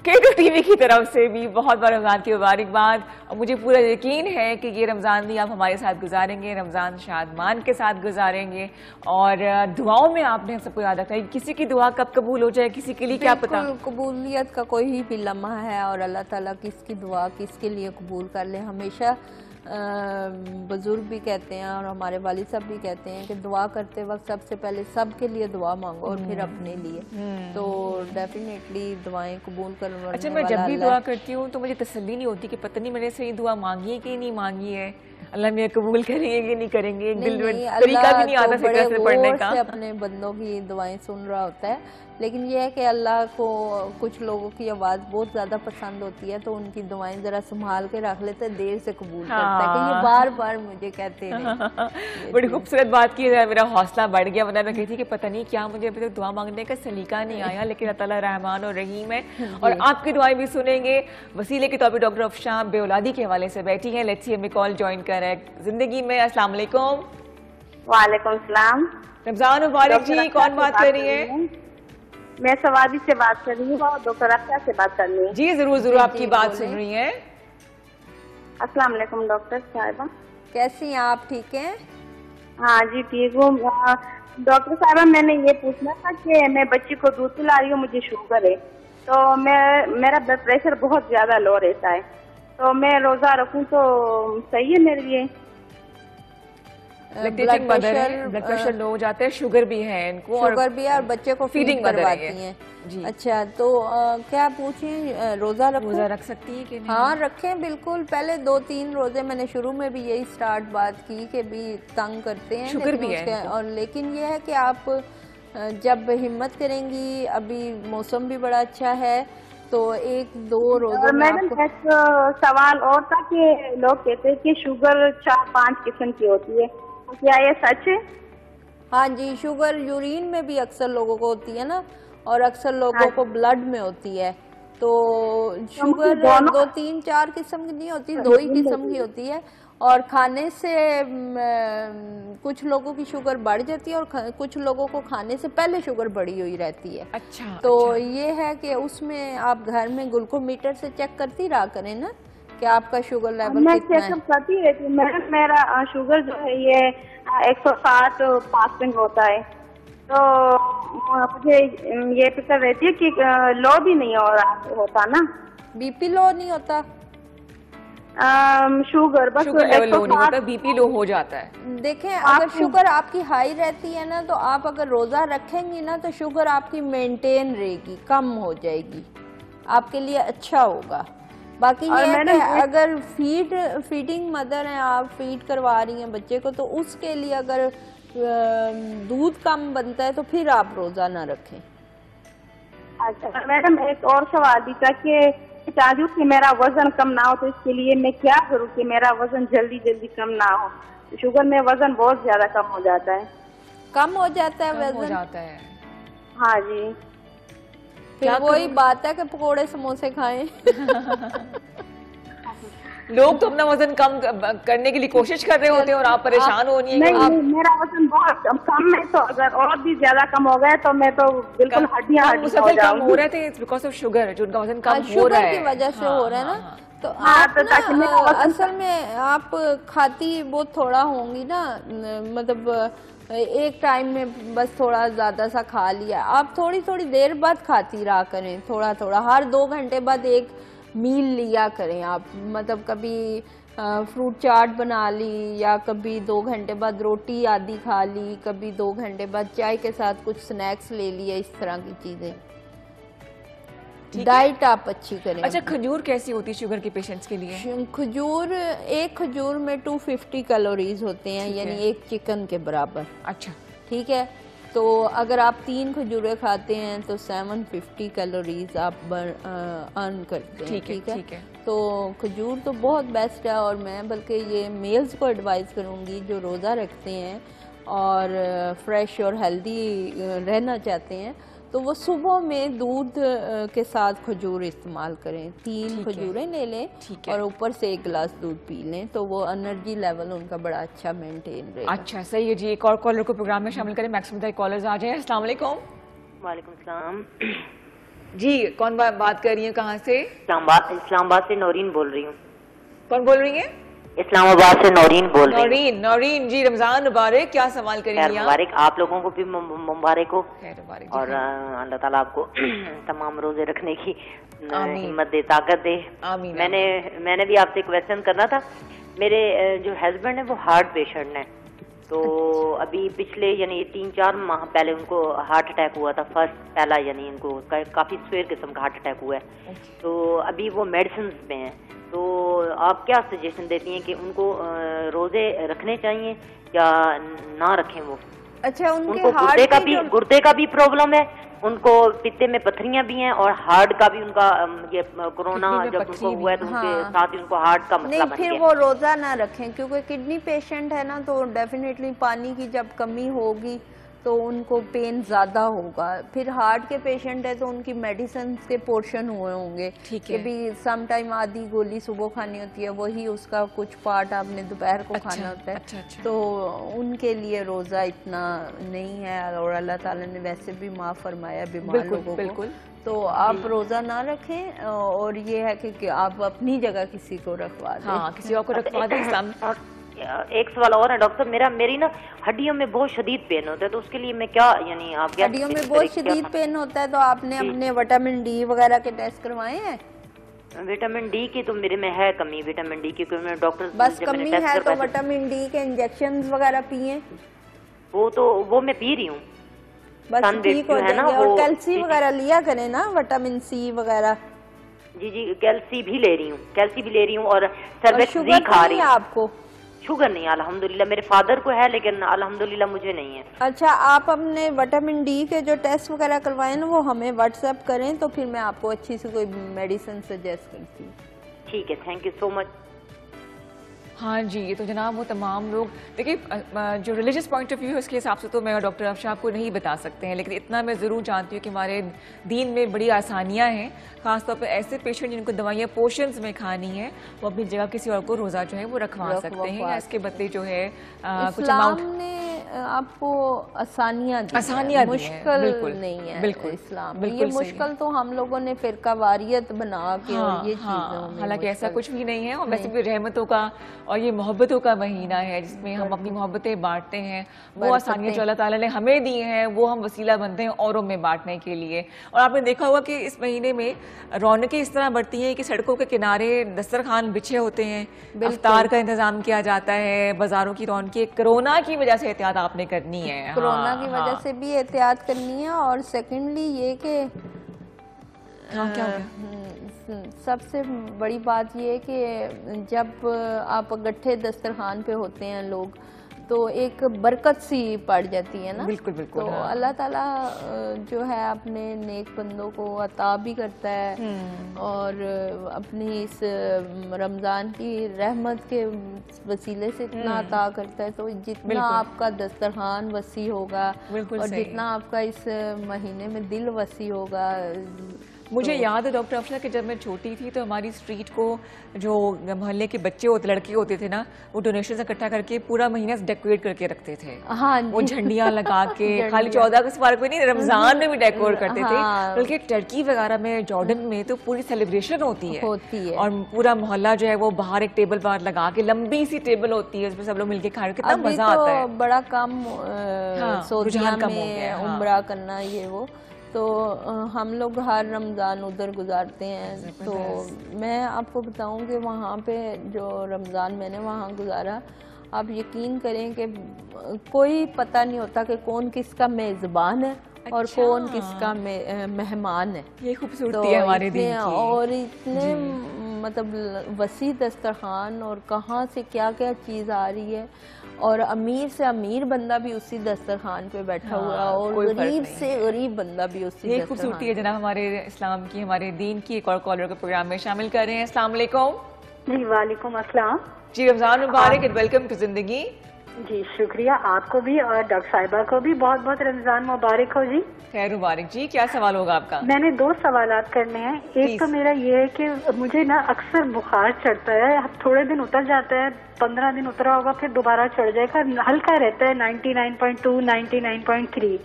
K2 TV की तरफ से भी बहुत बहुत रमज़ान की मुबारकबाद। और मुझे पूरा यकीन है कि ये रमज़ान भी आप हमारे साथ गुजारेंगे, रमज़ान शादमान के साथ गुजारेंगे। और दुआओं में आपने हम सबको याद रखना है, किसी की दुआ कब कबूल हो जाए किसी के लिए क्या पता। कबूलियत का कोई भी लम्हा है और अल्लाह ताला किसकी दुआ किसके लिए कबूल कर ले। हमेशा बुजुर्ग भी कहते हैं और हमारे वालिद साहब भी कहते हैं कि दुआ करते वक्त सबसे पहले सबके लिए दुआ मांगो और फिर अपने लिए। तो डेफिनेटली दुआएं कबूल करने वाला। अच्छा, मैं जब भी दुआ करती हूँ तो मुझे तसल्ली नहीं होती कि पता नहीं मैंने सही दुआ मांगी है कि नहीं मांगी है, अल्लाह में कबूल करेंगे कि नहीं करेंगे। दिल में तरीका भी नहीं आता फिक्र से पढ़ने का। अपने बंदों की दुआएं सुन रहा होता है, लेकिन यह है कि अल्लाह को कुछ लोगों की आवाज़ बहुत ज़्यादा पसंद होती है तो उनकी दुआएं ज़रा संभाल के रख लेते हैं, देर से कबूल करता है कि ये बार बार मुझे कहते हैं। बड़ी खूबसूरत बात की है, मेरा हौसला बढ़ गया। वरना मैं कहती कि पता नहीं क्या, मुझे अभी तक दुआ मांगने का सलीका नहीं आया, लेकिन अल्लाह ताला रहमान और रहीम है और आपकी दुआएं भी सुनेंगे। वसीले के तौर पर डॉक्टर अफशां बेऔलादी के हवाले से बैठी हैं। लेट्स सी हमें कॉल ज्वाइन कर रहा है ज़िंदगी में। अस्सलाम वालेकुम। वालेकुम सलाम। रमज़ान मुबारक जी। कौन बात कर रही है? मैं सवादी से बात कर रही हूँ और डॉक्टर अफशां से बात कर रही हूँ। जी जरूर जरूर, आपकी बात सुन रही है। अस्सलाम वालेकुम डॉक्टर साहिबा, कैसी हैं आप? ठीक हैं? हाँ जी ठीक हूँ। डॉक्टर साहिबा, मैंने ये पूछना था कि मैं बच्ची को दूध पिला रही हूँ, मुझे शुगर है, तो मेरा ब्लड प्रेशर बहुत ज्यादा लो रहता है, तो मैं रोजा रखूँ तो सही है मेरे लिए? लैक्टेटिंग मदर है, ब्लड प्रेशर लो हो जाता है, शुगर भी है इनको, शुगर भी है और बच्चे को फीडिंग करवाती हैं जी। अच्छा, तो क्या पूछें, रोजा रख सकती है कि नहीं? हाँ रखें बिल्कुल। पहले 2-3 रोजे मैंने शुरू में भी यही स्टार्ट बात की कि भी तंग करते हैं, शुगर भी है और लेकिन ये है कि आप जब हिम्मत करेंगी, अभी मौसम भी बड़ा अच्छा है, तो 1-2 रोजे में मैडम एक सवाल और था कि लोग कहते हैं कि शुगर 4-5 किस्म की होती है, तो क्या ये सच है? हाँ जी, शुगर यूरिन में भी अक्सर लोगों को होती है ना, और अक्सर लोगों को ब्लड में होती है। तो शुगर 2-3-4 किस्म की नहीं होती, 2 ही किस्म की होती है। और खाने से कुछ लोगों की शुगर बढ़ जाती है और कुछ लोगों को खाने से पहले शुगर बढ़ी हुई रहती है। अच्छा, तो ये है कि उसमें आप घर में ग्लूकोमीटर से चेक करती रहा करें ना कि आपका शुगर लेवल मैं कितना है। चेकअप करती रहती हूँ मैडम, मेरा शुगर जो है ये 160 पासिंग होता है, तो मुझे ये फिक्र रहती है कि लो भी नहीं होता ना। बीपी लो नहीं होता, शुगर बस शुगर लेवल लो नहीं होता, बीपी लो हो जाता है। देखें अगर शुगर आपकी हाई रहती है ना, तो आप अगर रोजा रखेंगी ना तो शुगर आपकी मेंटेन रहेगी, कम हो जाएगी, आपके लिए अच्छा होगा। बाकी ये है कि अगर फीडिंग मदर हैं, आप फीड करवा रही हैं बच्चे को, तो उसके लिए अगर दूध कम बनता है तो फिर आप रोजा ना रखें। अच्छा मैडम, एक और सवाल भी था कि चाहती हूँ कि मेरा वजन कम ना हो, तो इसके लिए मैं क्या करूँ कि मेरा वजन जल्दी कम ना हो? शुगर में वजन बहुत ज्यादा कम हो जाता है। कम हो जाता है वजन? हो जाता है, हाँ जी। फिर वही बात है कि पकोड़े समोसे खाएं। लोग तो अपना वजन कम करने के लिए कोशिश कर रहे होते हैं और आप परेशान हो रही हैं। नहीं, मेरा वजन बहुत कम है, तो अगर और भी ज्यादा कम हो गया तो मैं तो बिल्कुल हड्डियां हो जाऊंगी। हो रहे थे बिकॉज ऑफ शुगर, जो उनका वजन कम हो रहा है, शुगर की वजह से हो रहा है ना। तो आप ना असल में आप खाती बहुत थोड़ा होंगी ना, मतलब एक टाइम में बस थोड़ा ज्यादा सा खा लिया, आप थोड़ी थोड़ी देर बाद खाती रहा करें, थोड़ा थोड़ा, हर 2 घंटे बाद एक मील लिया करें आप। मतलब कभी फ्रूट चाट बना ली, या कभी 2 घंटे बाद रोटी आधी खा ली, कभी 2 घंटे बाद चाय के साथ कुछ स्नैक्स ले लिए, इस तरह की चीजें। डाइट आप अच्छी करें। अच्छा, खजूर कैसी होती है शुगर के पेशेंट्स के लिए? खजूर, एक खजूर में 250 कैलोरीज होते हैं, यानी एक चिकन के बराबर। अच्छा, ठीक है। तो अगर आप 3 खजूरें खाते हैं तो 750 कैलोरीज आप अर्न करते हैं। ठीक है। तो खजूर तो बहुत बेस्ट है, और मैं बल्कि ये मेल्स को एडवाइस करूँगी जो रोज़ा रखते हैं और फ्रेश और हेल्दी रहना चाहते हैं, तो वो सुबह में दूध के साथ खजूर इस्तेमाल करें। 3 खजूरें ले लें और ऊपर से 1 गिलास दूध पी लें, तो वो एनर्जी लेवल उनका बड़ा अच्छा मेंटेन रहेगा। अच्छा, सही है जी। एक और कॉलर को प्रोग्राम में शामिल करें, मैक्सिमम कॉलर्स आ जाए। अस्सलाम वालेकुम। वालेकुम सलाम जी, कौन बात कर रही है, कहाँ से? इस्लामाबाद से नौरीन बोल रही हूँ। कौन बोल रही है? इस्लामाबाद से नौरीन बोल रही हूँ। नौरीन जी, रमजान मुबारक। क्या सवाल करेंगी आप? मुबारक, आप लोगों को भी मुबारक हो, और जी। अल्लाह ताला आपको तमाम रोजे रखने की हिम्मत दे, ताकत दे। आमीन। मैंने भी आपसे क्वेश्चन करना था। मेरे जो हस्बैंड है वो हार्ट पेशेंट है, तो अभी पिछले यानी 3-4 माह पहले उनको हार्ट अटैक हुआ था, पहला यानी इनको काफी स्वेर किस्म का हार्ट अटैक हुआ है। तो अभी वो मेडिसिन में है, तो आप क्या सजेशन देती हैं कि उनको रोजे रखने चाहिए या ना रखें? वो अच्छा, उनको गुर्दे का भी प्रॉब्लम है, उनको पित्ते में पथरियां भी हैं, और हार्ट का भी उनका ये कोरोना जब उनको हुआ है तो उनके साथ ही उनको हार्ट का मसला बन गया। फिर वो रोजा ना रखें, क्योंकि किडनी पेशेंट है ना, तो डेफिनेटली पानी की जब कमी होगी तो उनको पेन ज्यादा होगा। फिर हार्ट के पेशेंट है तो उनकी मेडिसिन के पोर्शन हुए होंगे कि भी सम टाइम आधी गोली सुबह खानी होती है, वही उसका कुछ पार्ट आपने दोपहर को खाना होता है। अच्छा। तो उनके लिए रोजा इतना नहीं है, और अल्लाह ताला ने वैसे भी माफ फरमाया बीमार लोगों को। तो आप रोजा ना रखें, और ये है कि आप अपनी जगह किसी को रखवा दें। हाँ, किसी और को रखवा दें। इस्लाम एक सवाल और है डॉक्टर, मेरी ना हड्डियों में बहुत शदीद पेन होता है, तो उसके लिए मैं क्या, यानी आप हड्डियों में बहुत शदीद पेन होता है तो आपने अपने विटामिन डी वगैरह के टेस्ट करवाए हैं? विटामिन डी की तो मेरे में है कमी, विटामिन डी की, क्योंकि मैं डॉक्टर बस कमी है तो विटामिन डी के इंजेक्शन वगैरह पिए, वो मैं पी रही हूँ, बस ठीक हो जाएंगे। और कैल्सी वगैरह लिया करें ना, विटामिन सी वगैरह। जी कैल्सी भी ले रही हूँ, कैल्सी भी ले रही हूँ और सर्वेक्स भी खा रही हूँ। आपको शुगर नहीं अल्हम्दुलिल्लाह, मेरे फादर को है लेकिन अल्हम्दुलिल्लाह मुझे नहीं है। अच्छा, आप अपने विटामिन डी के जो टेस्ट वगैरह करवाएं ना, वो हमें व्हाट्सएप करें तो फिर मैं आपको अच्छी से कोई मेडिसिन सजेस्ट करती हूँ। ठीक है, थैंक यू सो मच। हाँ जी, ये तो जनाब वो तमाम लोग, देखिए जो रिलीजियस पॉइंट ऑफ व्यू है उसके हिसाब से तो मैं और डॉक्टर अफशा आपको नहीं बता सकते हैं, लेकिन इतना मैं ज़रूर जानती हूँ कि हमारे दीन में बड़ी आसानियाँ हैं। ख़ासतौर पर ऐसे पेशेंट जिनको दवाइयाँ पोर्शंस में खानी है, वो अपनी जगह किसी और को रोज़ा जो है वो रखवा सकते हैं, या इसके बदले जो है कुछ अमाउंट ने आपको आसानियाँ दी, मुश्किल नहीं है बिल्कुल इस्लाम। ये मुश्किल तो हम लोगों ने फिरका वारियत बना के और ये चीज़ें, हालांकि ऐसा कुछ भी नहीं है। और वैसे भी रहमतों का और ये मोहब्बतों का महीना है जिसमें हम अपनी मोहब्बतें बांटते हैं। वो आसानियाँ जो अल्लाह ताला ने हमें दी हैं वो हम वसीला बनते हैं औरों में बांटने के लिए। और आपने देखा होगा कि इस महीने में रौनकें इस तरह बढ़ती हैं कि सड़कों के किनारे दस्तरखान बिछे होते हैं, इफ्तार का इंतजाम किया जाता है, बाजारों की रौनकें। कोरोना की वजह से एहतियात आपने करनी है, कोरोना की वजह से भी एहतियात करनी है। और सेकेंडली ये कि क्या सबसे बड़ी बात ये है कि जब आप गट्ठे दस्तरखान पे होते हैं लोग, तो एक बरकत सी पड़ जाती है ना। बिल्कुल बिल्कुल। तो अल्लाह ताला जो है अपने नेक बंदों को अता भी करता है और अपनी इस रमज़ान की रहमत के वसीले से इतना अता करता है। तो जितना आपका दस्तरखान वसी होगा और जितना आपका इस महीने में दिल वसी होगा। मुझे याद है डॉक्टर अफशा कि जब मैं छोटी थी तो हमारी स्ट्रीट को जो मोहल्ले के बच्चे होते, लड़के होते थे ना, वो डोनेशन इकट्ठा करके पूरा महीना डेकोरेट करके रखते थे। हाँ, वो झंडियाँ लगा के खाली 14 अगस्त वाले को नहीं, रमजान में भी डेकोरेट करते थे। बल्कि टर्की वगैरह में, जॉर्डन में तो पूरी सेलिब्रेशन होती है और पूरा मोहल्ला जो है वो बाहर एक टेबल बाहर लगा के, लंबी सी टेबल होती है, उसमें सब लोग मिलके खा रहे, कितना मजा आता है। बड़ा कम रुझान में उम्रा करना ये वो, तो हम लोग हर रमज़ान उधर गुजारते हैं। तो मैं आपको बताऊं कि वहाँ पे जो रमज़ान मैंने वहाँ गुजारा, आप यकीन करें कि कोई पता नहीं होता कि कौन किसका मेज़बान है और कौन किसका मेहमान है। ये खूबसूरती है हमारे दिन की। और इतने मतलब वसी दस्तरखान और कहाँ से क्या क्या चीज़ आ रही है, और अमीर से अमीर बंदा भी उसी दस्तरखान पे बैठा हुआ है और गरीब से गरीब बंदा भी उसी दस्तरखान। ये खूबसूरती है जनाब हमारे इस्लाम की, हमारे दीन की। एक और कॉलर के प्रोग्राम में शामिल कर रहे हैं। अस्सलाम वालेकुम। जी वालेकुम अस्सलाम जी, रमजान मुबारक एंड वेलकम टू जिंदगी। जी शुक्रिया, आपको भी और डॉक्टर साहिबा को भी बहुत बहुत रमजान मुबारक हो जी। खैर मुबारक जी। क्या सवाल होगा आपका? मैंने 2 सवालात करने हैं। एक तो मेरा ये है कि मुझे ना अक्सर बुखार चढ़ता है, थोड़े दिन उतर जाता है, 15 दिन उतरा होगा फिर दोबारा चढ़ जाएगा, हल्का रहता है 99.2 99.3।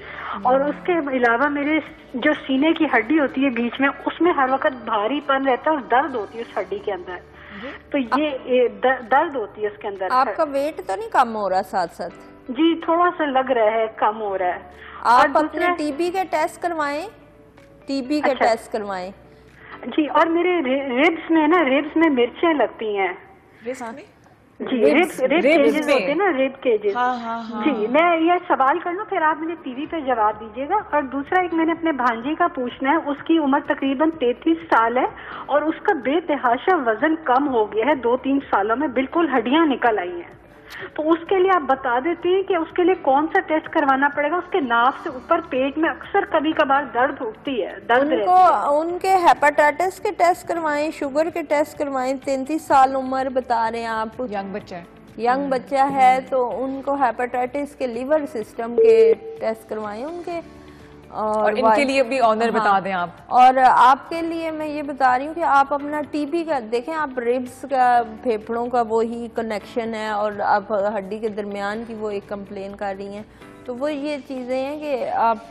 और उसके अलावा मेरे जो सीने की हड्डी होती है बीच में, उसमें हर वक्त भारीपन रहता है और दर्द होती है उस हड्डी के अंदर। तो ये दर्द होती है उसके अंदर। आपका वेट तो नहीं कम हो रहा साथ साथ? जी थोड़ा सा लग रहा है कम हो रहा है। आप अपने टीबी के टेस्ट करवाएं, टीबी के टेस्ट करवाएं। जी, और मेरे रिब्स में ना, रिब्स में मिर्चें लगती हैं। जी रिब केजेस होते हैं ना, रिब केजेस। जी मैं ये सवाल कर लूं फिर आप मुझे टीवी पे जवाब दीजिएगा। और दूसरा एक मैंने अपने भांजे का पूछना है, उसकी उम्र तकरीबन 33 साल है और उसका बेतहाशा वजन कम हो गया है 2-3 सालों में, बिल्कुल हड्डियां निकल आई हैं। तो उसके लिए आप बता देते हैं कि उसके लिए कौन सा टेस्ट करवाना पड़ेगा? उसके नाक से ऊपर पेट में अक्सर कभी कभार दर्द होती है, दर्द उनके हेपेटाइटिस के टेस्ट करवाएं, शुगर के टेस्ट करवाएं। 33 साल उम्र बता रहे हैं आप, यंग बच्चा है तो उनको हेपेटाइटिस के, लिवर सिस्टम के टेस्ट करवाएं उनके। और इनके लिए भी ऑनर बता दें आप। और आपके लिए मैं ये बता रही हूँ कि आप अपना टीबी का देखें, आप रिब्स का, फेफड़ों का वो ही कनेक्शन है और आप हड्डी के दरमियान की वो एक कंप्लेन कर रही हैं। तो वो ये चीज़ें हैं कि आप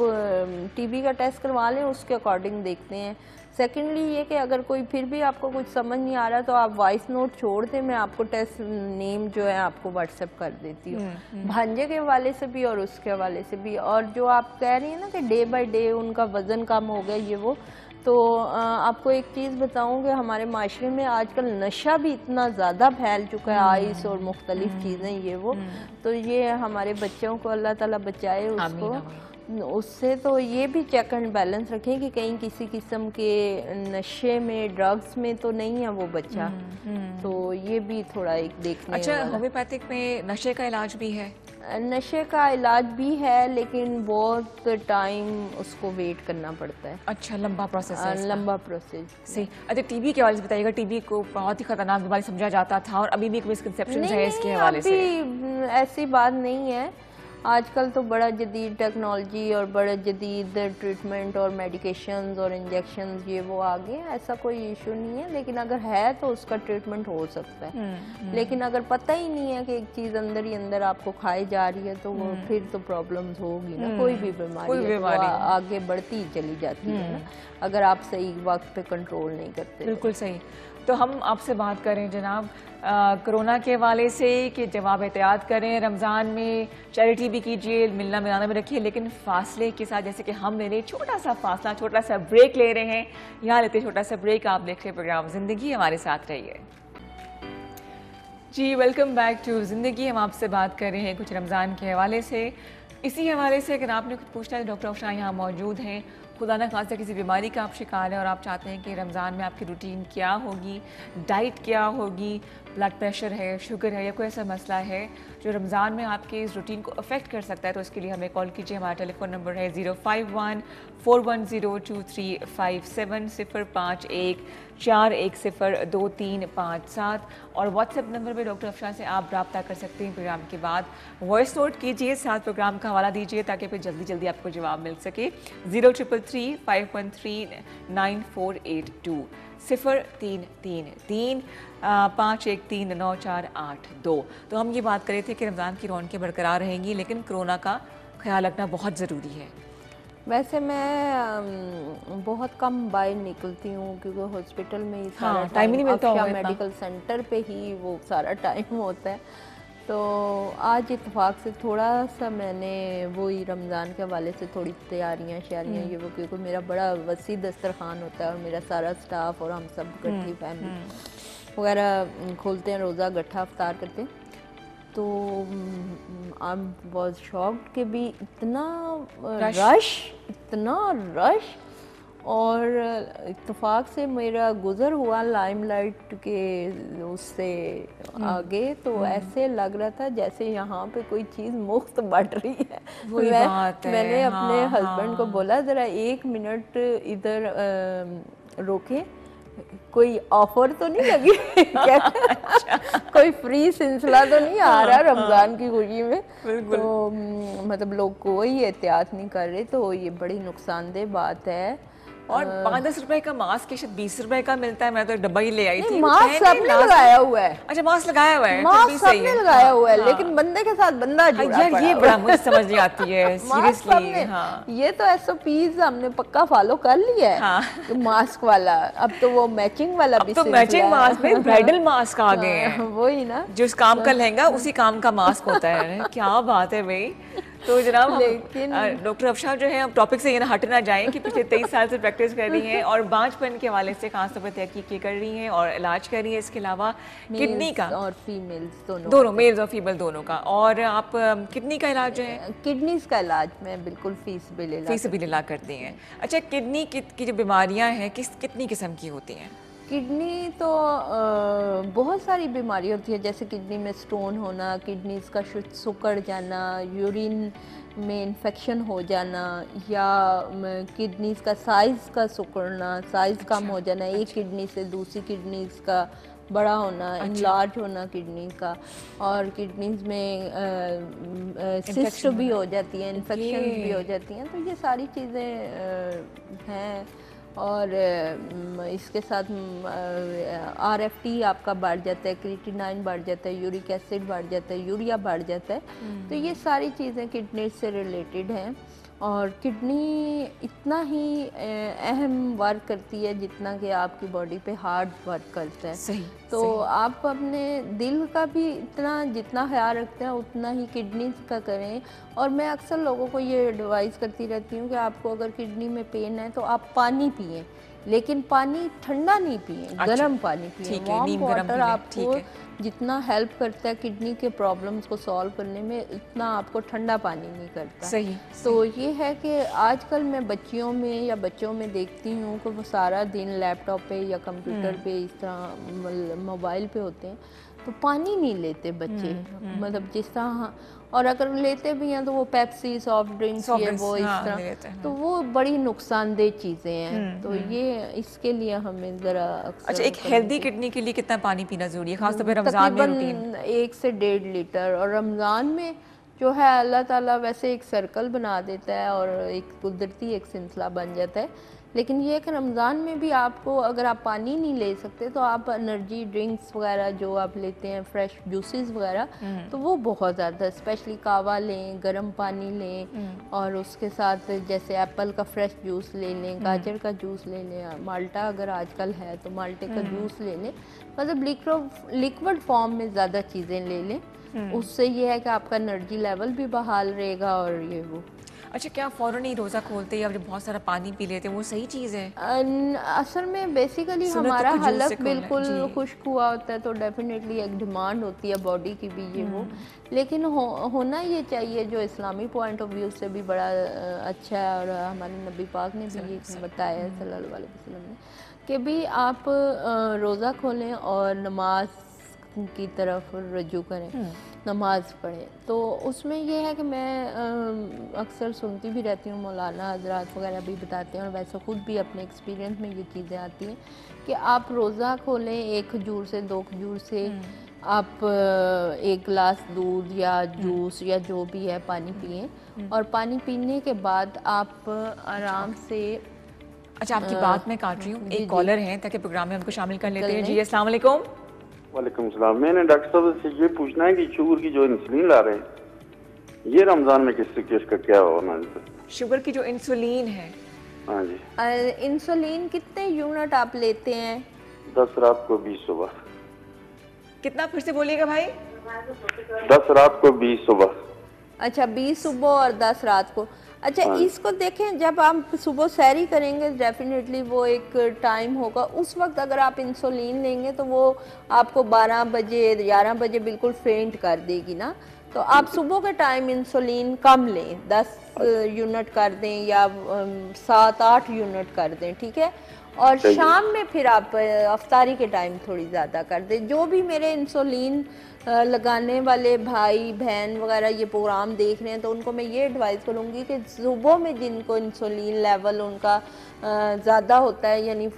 टीबी का टेस्ट करवा लें, उसके अकॉर्डिंग देखते हैं। सेकेंडली ये कि अगर कोई फिर भी आपको कुछ समझ नहीं आ रहा तो आप वॉइस नोट छोड़ दें, मैं आपको टेस्ट नेम जो है आपको व्हाट्सएप कर देती हूँ, भांजे के हवाले से भी और उसके हवाले से भी। और जो आप कह रही हैं ना कि डे बाय डे उनका वज़न कम हो गया ये वो, तो आपको एक चीज़ बताऊं कि हमारे माशरे में आजकल नशा भी इतना ज़्यादा फैल चुका है, आइस और मुख्तलिफ चीज़ें ये वो, तो ये हमारे बच्चों को अल्लाह ताला बचाए उसको उससे। तो ये भी चेक एंड बैलेंस रखें कि कहीं किसी किस्म के नशे में, ड्रग्स में तो नहीं है वो बच्चा। तो ये भी थोड़ा एक देखने। अच्छा, होम्योपैथिक में नशे का इलाज भी है? नशे का इलाज भी है, लेकिन बहुत टाइम उसको वेट करना पड़ता है। अच्छा, लंबा प्रोसेस है? लंबा प्रोसेस। सही। अच्छा, टीबी के हवाले से बताइएगा। टीबी को बहुत ही खतरनाक बीमारी समझा जाता था और अभी भी एक मिसकंसेप्शन है इसके हवाले से। ऐसी बात नहीं है, आजकल तो बड़ा जदीद टेक्नोलॉजी और बड़ा जदीद ट्रीटमेंट और मेडिकेशंस और इंजेक्शंस ये वो आ गए, ऐसा कोई इशू नहीं है। लेकिन अगर है तो उसका ट्रीटमेंट हो सकता है। लेकिन अगर पता ही नहीं है कि एक चीज़ अंदर ही अंदर आपको खाई जा रही है तो वो फिर तो प्रॉब्लम्स होगी ना। कोई भी बीमारी आगे बढ़ती ही चली जाती है ना, अगर आप सही वक्त पे कंट्रोल नहीं करते। बिल्कुल सही। तो हम आपसे बात करें जनाब कोरोना के हवाले से कि जब आप एहतियात करें, रमज़ान में चैरिटी भी कीजिए, मिलना मिलाना भी रखिए, लेकिन फासले के साथ, जैसे कि हम ले रहे छोटा सा फासला, छोटा सा ब्रेक ले रहे हैं। यहाँ लेते छोटा सा ब्रेक, आप देख रहे प्रोग्राम ज़िंदगी, हमारे साथ रहिए जी। वेलकम बैक टू ज़िंदगी। हम आपसे बात कर रहे हैं कुछ रमज़ान के हवाले से। इसी हवाले से अगर आपने कुछ पूछना है, डॉक्टर अफशान यहाँ मौजूद हैं। खुदा न खास्ता किसी बीमारी का आप शिकार हैं और आप चाहते हैं कि रमज़ान में आपकी रूटीन क्या होगी, डाइट क्या होगी, ब्लड प्रेशर है, शुगर है या कोई ऐसा मसला है जो रमज़ान में आपके इस रूटीन को अफेक्ट कर सकता है, तो उसके लिए हमें कॉल कीजिए। हमारा टेलीफोन नंबर है 051-410-2357 051-410-2357 और व्हाट्सएप नंबर पे डॉक्टर अफशान से आप रब्ता कर सकते हैं। प्रोग्राम के बाद वॉइस नोट कीजिए, साथ प्रोग्राम का हवाला दीजिए ताकि फिर जल्दी जल्दी आपको जवाब मिल सके। 0333-513-9482 0333 5139482। तो हम ये बात कर रहे थे कि रमज़ान की रौनकें बरकरार रहेंगी, लेकिन कोरोना का ख्याल रखना बहुत ज़रूरी है। वैसे मैं बहुत कम बाहर निकलती हूँ क्योंकि हॉस्पिटल में ही सारा टाइम ही नहीं मिलता होगा, मेडिकल सेंटर पे ही वो सारा टाइम होता है। तो आज इत्तेफाक से थोड़ा सा मैंने वही रमज़ान के हवाले से थोड़ी तैयारियाँ शारियाँ ये वो, क्योंकि मेरा बड़ा वसी दस्तरखान होता है और मेरा सारा स्टाफ और हम सब इकट्ठी फैमिली वगैरह खोलते हैं, रोज़ा गट्ठा अफ्तार करते हैं। तो आई वाज शॉक्ड कि भी इतना रश और इत्तेफाक से मेरा गुज़र हुआ लाइमलाइट के उससे आगे, तो ऐसे लग रहा था जैसे यहाँ पे कोई चीज़ मुफ्त बट रही है। मैंने अपने हस्बैंड को बोला ज़रा 1 मिनट इधर रोके, कोई ऑफर तो नहीं लगी कोई फ्री सिलसिला तो नहीं आ रहा रमज़ान की खुशी में। तो मतलब लोग कोई एहतियात नहीं कर रहे, तो ये बड़ी नुकसानदेह बात है। और 5-10 रुपए का मास्क के शायद 20 रुपए का मिलता है। मैं तो डब्बा ही ले आई थी। मास्क सबने लगाया हुआ है। अच्छा, मास्क लगाया हुआ है, मास्क सबने लगाया हुआ है, लेकिन बंदे के साथ बंदा जुड़ा यार, ये बड़ा मुझे समझ नहीं आती है सीरियसली। ये तो SOPs हमने पक्का फॉलो कर लिया है। मास्क वाला अब तो वो मैचिंग वाला भी, तो मैचिंग मास्क में ब्राइडल मास्क आ गए हैं। वही ना, जिस काम का लहंगा उसी काम का मास्क होता है। क्या बात है भाई। तो जनाब, लेकिन डॉक्टर अफशान जो है, अब टॉपिक से ये ना हट ना जाएं कि पिछले 23 साल से प्रैक्टिस कर रही हैं और बांझपन के हवाले से खास तौर पर तहकीक कर रही हैं और इलाज कर रही हैं। इसके अलावा किडनी का और फीमेल्स दोनों, मेल्स और फीमेल दोनों का। और आप किडनी का इलाज जो है, किडनीज का इलाज मैं बिल्कुल फीसबिल करती हैं। अच्छा, किडनी की जो बीमारियाँ हैं कितनी किस्म की होती हैं? किडनी तो बहुत सारी बीमारी होती है, जैसे किडनी में स्टोन होना, किडनीज का सुकड़ जाना, यूरिन में इन्फेक्शन हो जाना, या किडनीज का साइज़ का सिकुड़ना, साइज़ कम हो जाना, एक किडनी से दूसरी किडनीज का बड़ा होना, इनलार्ज होना किडनी का, और किडनीज में सिस्ट भी हो जाती है, इन्फेक्शन भी हो जाती हैं। तो ये सारी चीज़ें हैं। और इसके साथ RFT आपका बढ़ जाता है, क्रिएटिनाइन बढ़ जाता है, यूरिक एसिड बढ़ जाता है, यूरिया बढ़ जाता है। तो ये सारी चीज़ें किडनी से रिलेटेड हैं। और किडनी इतना ही अहम वर्क करती है जितना कि आपकी बॉडी पे हार्ट वर्क करता है। सही। तो आप अपने दिल का भी इतना जितना ख्याल रखते हैं उतना ही किडनी का करें। और मैं अक्सर लोगों को ये एडवाइस करती रहती हूँ कि आपको अगर किडनी में पेन है तो आप पानी पिएं, लेकिन पानी ठंडा नहीं पिए, गर्म पानी पिए। वार्म वाटर आपको जितना हेल्प करता है किडनी के प्रॉब्लम्स को सॉल्व करने में, इतना आपको ठंडा पानी नहीं करता। सही। तो ये है कि आजकल मैं बच्चियों में या बच्चों में देखती हूँ कि वो सारा दिन लैपटॉप पे या कंप्यूटर पे इस तरह मोबाइल पे होते हैं, तो पानी नहीं लेते बच्चे, मतलब जिस तरह, और अगर लेते भी हैं तो वो पेप्सी, सॉफ्ट ड्रिंक्स, ये वो इस तरह, तो वो बड़ी नुकसानदेह चीज़ें हैं। तो ये इसके लिए हमें ज़रा अच्छा, एक हेल्दी किडनी के लिए कितना पानी पीना ज़रूरी है, खासतौर पर रमज़ान में? तकरीबन 1 से 1.5 लीटर। और रमज़ान में जो है अल्लाह ताला वैसे एक सर्कल बना देता है और एक कुदरती एक सिलसिला बन जाता है। लेकिन ये कि रमज़ान में भी आपको, अगर आप पानी नहीं ले सकते तो आप एनर्जी ड्रिंक्स वगैरह जो आप लेते हैं, फ्रेश जूसेस वगैरह, तो वो बहुत ज़्यादा, स्पेशली कावा लें, गर्म पानी लें, और उसके साथ जैसे एप्पल का फ्रेश जूस ले लें, गाजर का जूस ले लें, माल्टा अगर आजकल है तो माल्टे का जूस ले लें, मतलब लिक्विड फॉर्म में ज़्यादा चीज़ें ले लें। उससे ये है कि आपका एनर्जी लेवल भी बहाल रहेगा और ये वो। अच्छा, क्या फ़ौरन ही रोज़ा खोलते या जब बहुत सारा पानी पी लेते हैं वो सही चीज़ है? असल में बेसिकली हमारा हलक बिल्कुल खुश्क हुआ होता है, तो डेफिनेटली एक डिमांड होती है बॉडी की भी ये वो, लेकिन होना ये चाहिए, जो इस्लामी पॉइंट ऑफ व्यू से भी बड़ा अच्छा है, और हमारे नबी पाक ने भी ये बताया है सल्लल्लाहु अलैहि वसल्लम ने, कि भी आप रोज़ा खोलें और नमाज की तरफ रजू करें, नमाज पढ़ें। तो उसमें यह है कि मैं अक्सर सुनती भी रहती हूँ, मौलाना हजरात वगैरह भी बताते हैं, और वैसे ख़ुद भी अपने एक्सपीरियंस में ये चीज़ें आती हैं कि आप रोज़ा खोलें, 1 खजूर से 2 खजूर से आप 1 गिलास दूध या जूस या जो भी है पानी पिएं, और पानी पीने के बाद आप आराम से। अच्छा, आपकी बात मैं काट रही हूँ, एक कॉलर हैं ताकि प्रोग्राम में हमको शामिल कर लेते हैं। जी अस्सलाम वालेकुम। वालेकुम सलाम। मैंने डॉक्टर साहब से ये पूछना है कि शुगर की जो इंसुलिन ला रहे हैं, ये रमजान में किसका क्या होना है? शुगर की जो इंसुलिन है, हाँ जी। इंसुलिन कितने यूनिट आप लेते हैं? 10 रात को 20 सुबह। कितना फिर से बोलिएगा भाई? 10 रात को 20 सुबह। अच्छा, 20 सुबह और 10 रात को। अच्छा, इसको देखें, जब आप सुबह सैरी करेंगे डेफिनेटली वो एक टाइम होगा, उस वक्त अगर आप इंसुलिन लेंगे तो वो आपको 12 बजे 11 बजे बिल्कुल फेंट कर देगी ना। तो आप सुबह के टाइम इंसुलिन कम लें, 10 यूनिट कर दें या 7-8 यूनिट कर दें, ठीक है। और शाम में फिर आप अफ्तारी के टाइम थोड़ी ज़्यादा कर दें। जो भी मेरे इंसुलिन लगाने वाले भाई बहन वगैरह ये प्रोग्राम देख रहे हैं, तो उनको मैं ये एडवाइस करूँगी कि सुबह में जिनको इंसुलिन लेवल उनका ज़्यादा होता है, यानी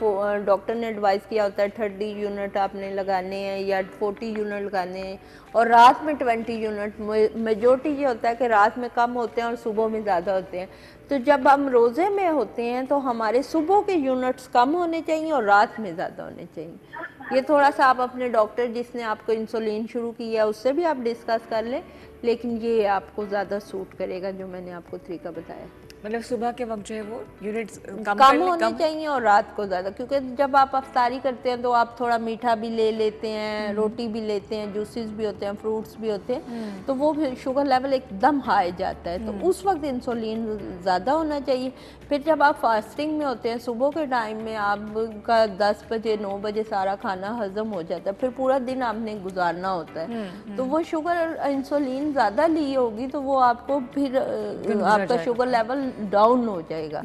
डॉक्टर ने एडवाइस किया होता है 30 यूनिट आपने लगाने हैं या 40 यूनिट लगाने हैं, और रात में 20 यूनिट। मेजॉरिटी ये होता है कि रात में कम होते हैं और सुबह में ज़्यादा होते हैं। तो जब हम रोज़े में होते हैं तो हमारे सुबह के यूनिट्स कम होने चाहिए और रात में ज़्यादा होने चाहिए। ये थोड़ा सा आप अपने डॉक्टर जिसने आपको इंसुलिन शुरू किया है उससे भी आप डिस्कस कर लें, लेकिन ये आपको ज़्यादा सूट करेगा जो मैंने आपको तरीका बताया। मतलब सुबह के वक्त जो है वो यूनिट्स कम होने चाहिए और रात को ज़्यादा, क्योंकि जब आप अफ्तारी करते हैं तो आप थोड़ा मीठा भी ले लेते हैं, रोटी भी लेते हैं, जूसेस भी होते हैं, फ्रूट्स भी होते हैं, तो वो फिर शुगर लेवल एकदम हाई जाता है, तो उस वक्त इंसुलिन ज़्यादा होना चाहिए। फिर जब आप फास्टिंग में होते हैं सुबह के टाइम में आपका 10 बजे 9 बजे सारा खाना हजम हो जाता है, फिर पूरा दिन आपने गुजारना होता है, तो वो शुगर इंसुलिन ज़्यादा ली होगी तो वो आपको फिर आपका शुगर लेवल डाउन हो जाएगा।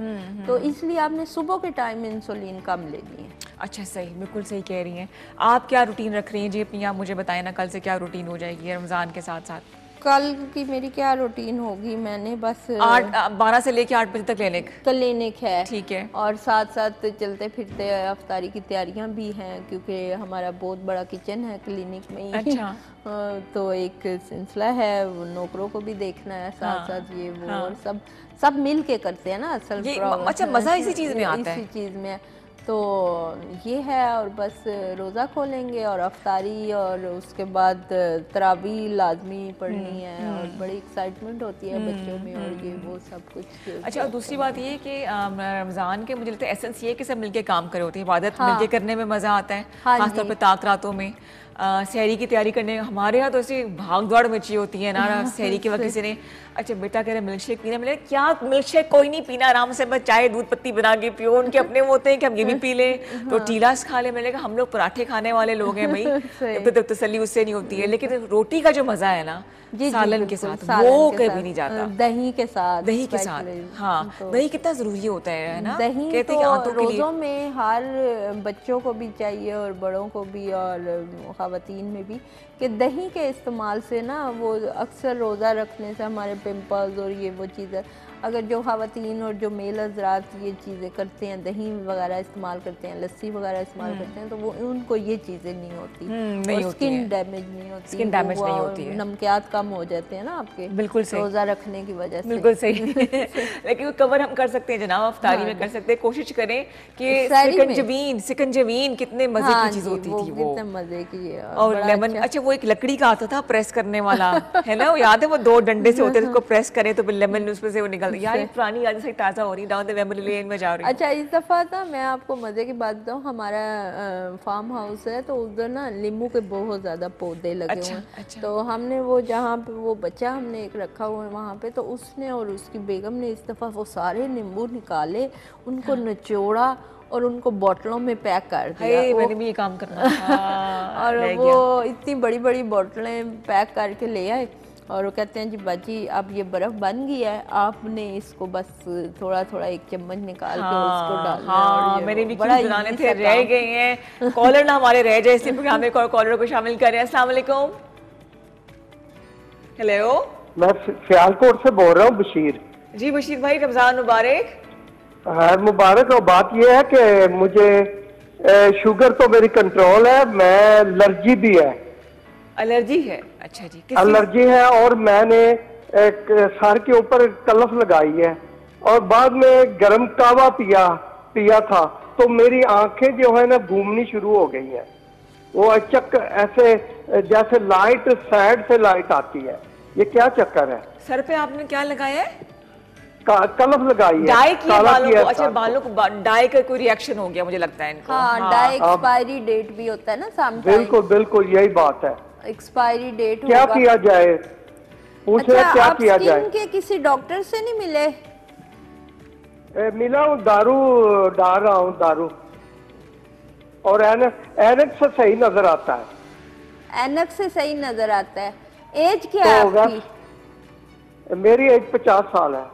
तो इसलिए आपने सुबह के टाइम में इंसुलिन कम लेनी है। अच्छा, सही, बिल्कुल सही कह रही हैं आप। क्या रूटीन रख रही हैं जी अपनी, आप मुझे बताएं ना, कल से क्या रूटीन हो जाएगी रमज़ान के साथ साथ? कल की मेरी क्या रूटीन होगी, मैंने बस 12 से लेके 8 बजे तक क्लिनिक है, ठीक है, और साथ साथ चलते फिरते अफ्तारी की तैयारियां भी हैं, क्योंकि हमारा बहुत बड़ा किचन है क्लिनिक में ही। अच्छा। तो एक सिलसिला है, नौकरों को भी देखना है, साथ साथ ये वो, और सब मिल के करते हैं ना असल। अच्छा, मज़ा इसी चीज़ में आता है, इसी चीज़ में। तो ये है, और बस रोज़ा खोलेंगे और अफ्तारी, और उसके बाद तरावी लाजमी पढ़नी है, और बड़ी एक्साइटमेंट होती है बच्चों में, और ये वो सब कुछ। अच्छा, और दूसरी बात ये है कि रमज़ान के मुझे लगता है एसेंस ये कि सब मिलके काम करे होते हैं, इबादत मिलके करने में मज़ा आता है, खासतौर पर ताक रातों में। सहरी की तैयारी करने, हमारे यहाँ तो ऐसी भाग दौड़ मची होती है ना सहरी के वक्त किसी ने अच्छा बेटा कह रहे मिल्क शेक पीना, मिले क्या मिल्क शेक कोई नहीं पीना, आराम से बस चाय दूध पत्ती बना के पियो, उनके अपने वो होते हैं कि हम ये भी पी लें तो टीलास खा ले। मैंने कहा हम लोग पराठे खाने वाले लोग हैं भाई, तब तसल्ली उससे नहीं होती है, लेकिन रोटी का जो मजा है ना सालन के साथ वो कभी नहीं जाता, दही के साथ, दही के साथ। हाँ तो दही कितना जरूरी होता है ना, दही कहते तो हैं रोजों में हर बच्चों को भी चाहिए और बड़ों को भी और ख़वातीन में भी, कि दही के इस्तेमाल से ना वो अक्सर रोज़ा रखने से हमारे पिंपल्स और ये वो चीज़ें, अगर जो ख़वातीन और जो मेल हज़रात ये चीज़ें करते हैं, दही वगैरह इस्तेमाल करते हैं, लस्सी वगैरह इस्तेमाल करते हैं, तो वो उनको ये चीज़ें नहीं होती, नहीं और स्किन डैमेज नहीं होती, स्किन डैमेज नहीं होती है, नमकियात कम हो जाते हैं ना आपके, बिल्कुल सही, रोज़ा रखने की वजह से। बिल्कुल सही लेकिन वो कवर हम कर सकते हैं जनाब, अफ्तारी में कर सकते हैं, कोशिश करें कि सिकंजवीन कितने मजे की चीज होती थी वो, मजे की, और लेमन, अच्छा वो एक लकड़ी का आता था प्रेस करने वाला है ना, वो याद है, वो 2 डंडे से होते थे, उसको प्रेस करें तो फिर लेमन उसमें से वो निकल यार ये पुरानी यादें से ताज़ा हो रही, डाउन द मेमोरी लेन में जा रही। अच्छा इस दफ़ा था मैं आपको मज़े की बात बताऊँ, हमारा फार्म हाउस है तो उधर ना नींबू के बहुत ज़्यादा पौधे लगे हुए हैं। अच्छा। तो हमने वो जहाँ पे वो बच्चा हमने एक रखा हुआ है वहाँ पे, तो उसने और उसकी बेगम ने इस दफ़ा वो सारे नींबू निकाले, उनको निचोड़ा और उनको बोतलों में पैक कर दिया। मैंने भी ये काम करना और वो इतनी बड़ी बड़ी बोतलें पैक करके ले आए और वो कहते हैं जी बाजी अब ये बर्फ बन गई है, आपने इसको बस थोड़ा थोड़ा एक चम्मच निकाल के उसको डालना है। और मैंने भी बनाने थे, रह गए हैं, कॉलर ना हमारे रह जाए, इसी प्रोग्राम में कॉलर को शामिल करें। अस्सलाम वालेकुम। हेलो, मैं सियालकोट से बोल रहा हूँ बशीर जी। बशीर भाई रमजान मुबारक। हाँ मुबारक। और बात यह है कि मुझे शुगर तो मेरी कंट्रोल है, मैं एलर्जी भी है। एलर्जी है? अच्छा जी। एलर्जी है और मैंने एक सर के ऊपर कलफ लगाई है और बाद में गर्म कावा पिया था, तो मेरी आंखें जो है ना घूमनी शुरू हो गई हैं, वो अचक ऐसे जैसे लाइट साइड से लाइट आती है, ये क्या चक्कर है? सर पे आपने क्या लगाया है? कलफ लगाई है। डाई किया बालों को? अच्छा बालों को डाई का कोई रिएक्शन हो गया मुझे लगता है इनको। हाँ, डाई एक्सपायरी डेट भी होता है ना सामने। बिल्कुल बिल्कुल यही बात है, एक्सपायरी डेट क्या किया जाए? पूछ रहे क्या किया जाए? के किसी डॉक्टर से नहीं मिले? मिला हूँ, दारू डाल रहा हूँ, दारू, और एनक से सही नजर आता है। एनक से सही नजर आता है। एज क्या है आपकी? मेरी एज 50 साल है।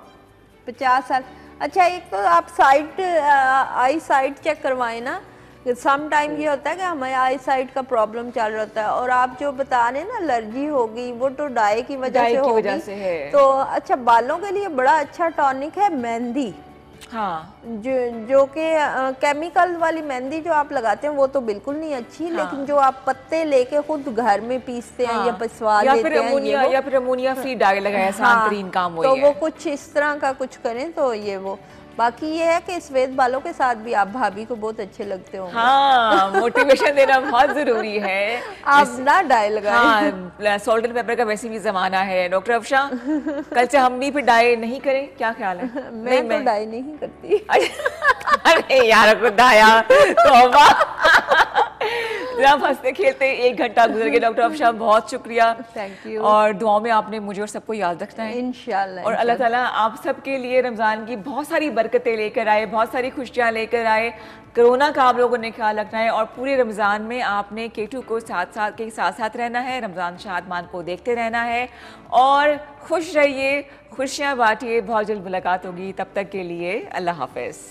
50 साल। अच्छा एक तो आप आई साइट चेक करवाएं ना, सम टाइम ये होता है कि हमें आई साइट का प्रॉब्लम चल रहा होता है, और आप जो बता रहे हैं ना एलर्जी होगी, वो तो डाई की वजह से है। तो अच्छा बालों के लिए बड़ा अच्छा टॉनिक है मेहंदी। हाँ, जो कि केमिकल वाली मेहंदी जो आप लगाते हैं वो तो बिल्कुल नहीं अच्छी। हाँ। लेकिन जो आप पत्ते लेके खुद घर में पीसते हैं या पिसवा लेते हैं, या फिर अमोनिया फ्री डाई लगाया, आसान काम तो वो कुछ इस तरह का कुछ करें तो ये वो। बाकी ये है कि श्वेत बालों के साथ भी आप भाभी को बहुत अच्छे लगते हो। हाँ, मोटिवेशन देना बहुत जरूरी है। आप ना डाई लगाएं। हाँ, सॉल्ट एंड पेपर का वैसे भी जमाना है। डॉक्टर अफशा, कल से हम भी फिर डाई नहीं करें, क्या ख्याल है? मैं तो डाई नहीं करती। अरे यार खुदाया, तौबा। जब हंसते खेलते 1 घंटा गुजर गया। डॉक्टर अफशा बहुत शुक्रिया, थैंक यू, और दुआओं में आपने मुझे और सबको याद रखना है इंशाल्लाह। और अल्लाह ताला आप सबके लिए रमज़ान की बहुत सारी बरकतें लेकर आए, बहुत सारी खुशियाँ लेकर आए। कोरोना का आप लोगों ने ख्याल रखना है और पूरे रमज़ान में आपने केटू को साथ साथ रहना है, रमज़ान शादमान को देखते रहना है और खुश रहिए, खुशियाँ बांटिए। बहुत जल्द मुलाकात होगी, तब तक के लिए अल्लाह हाफ़िज़।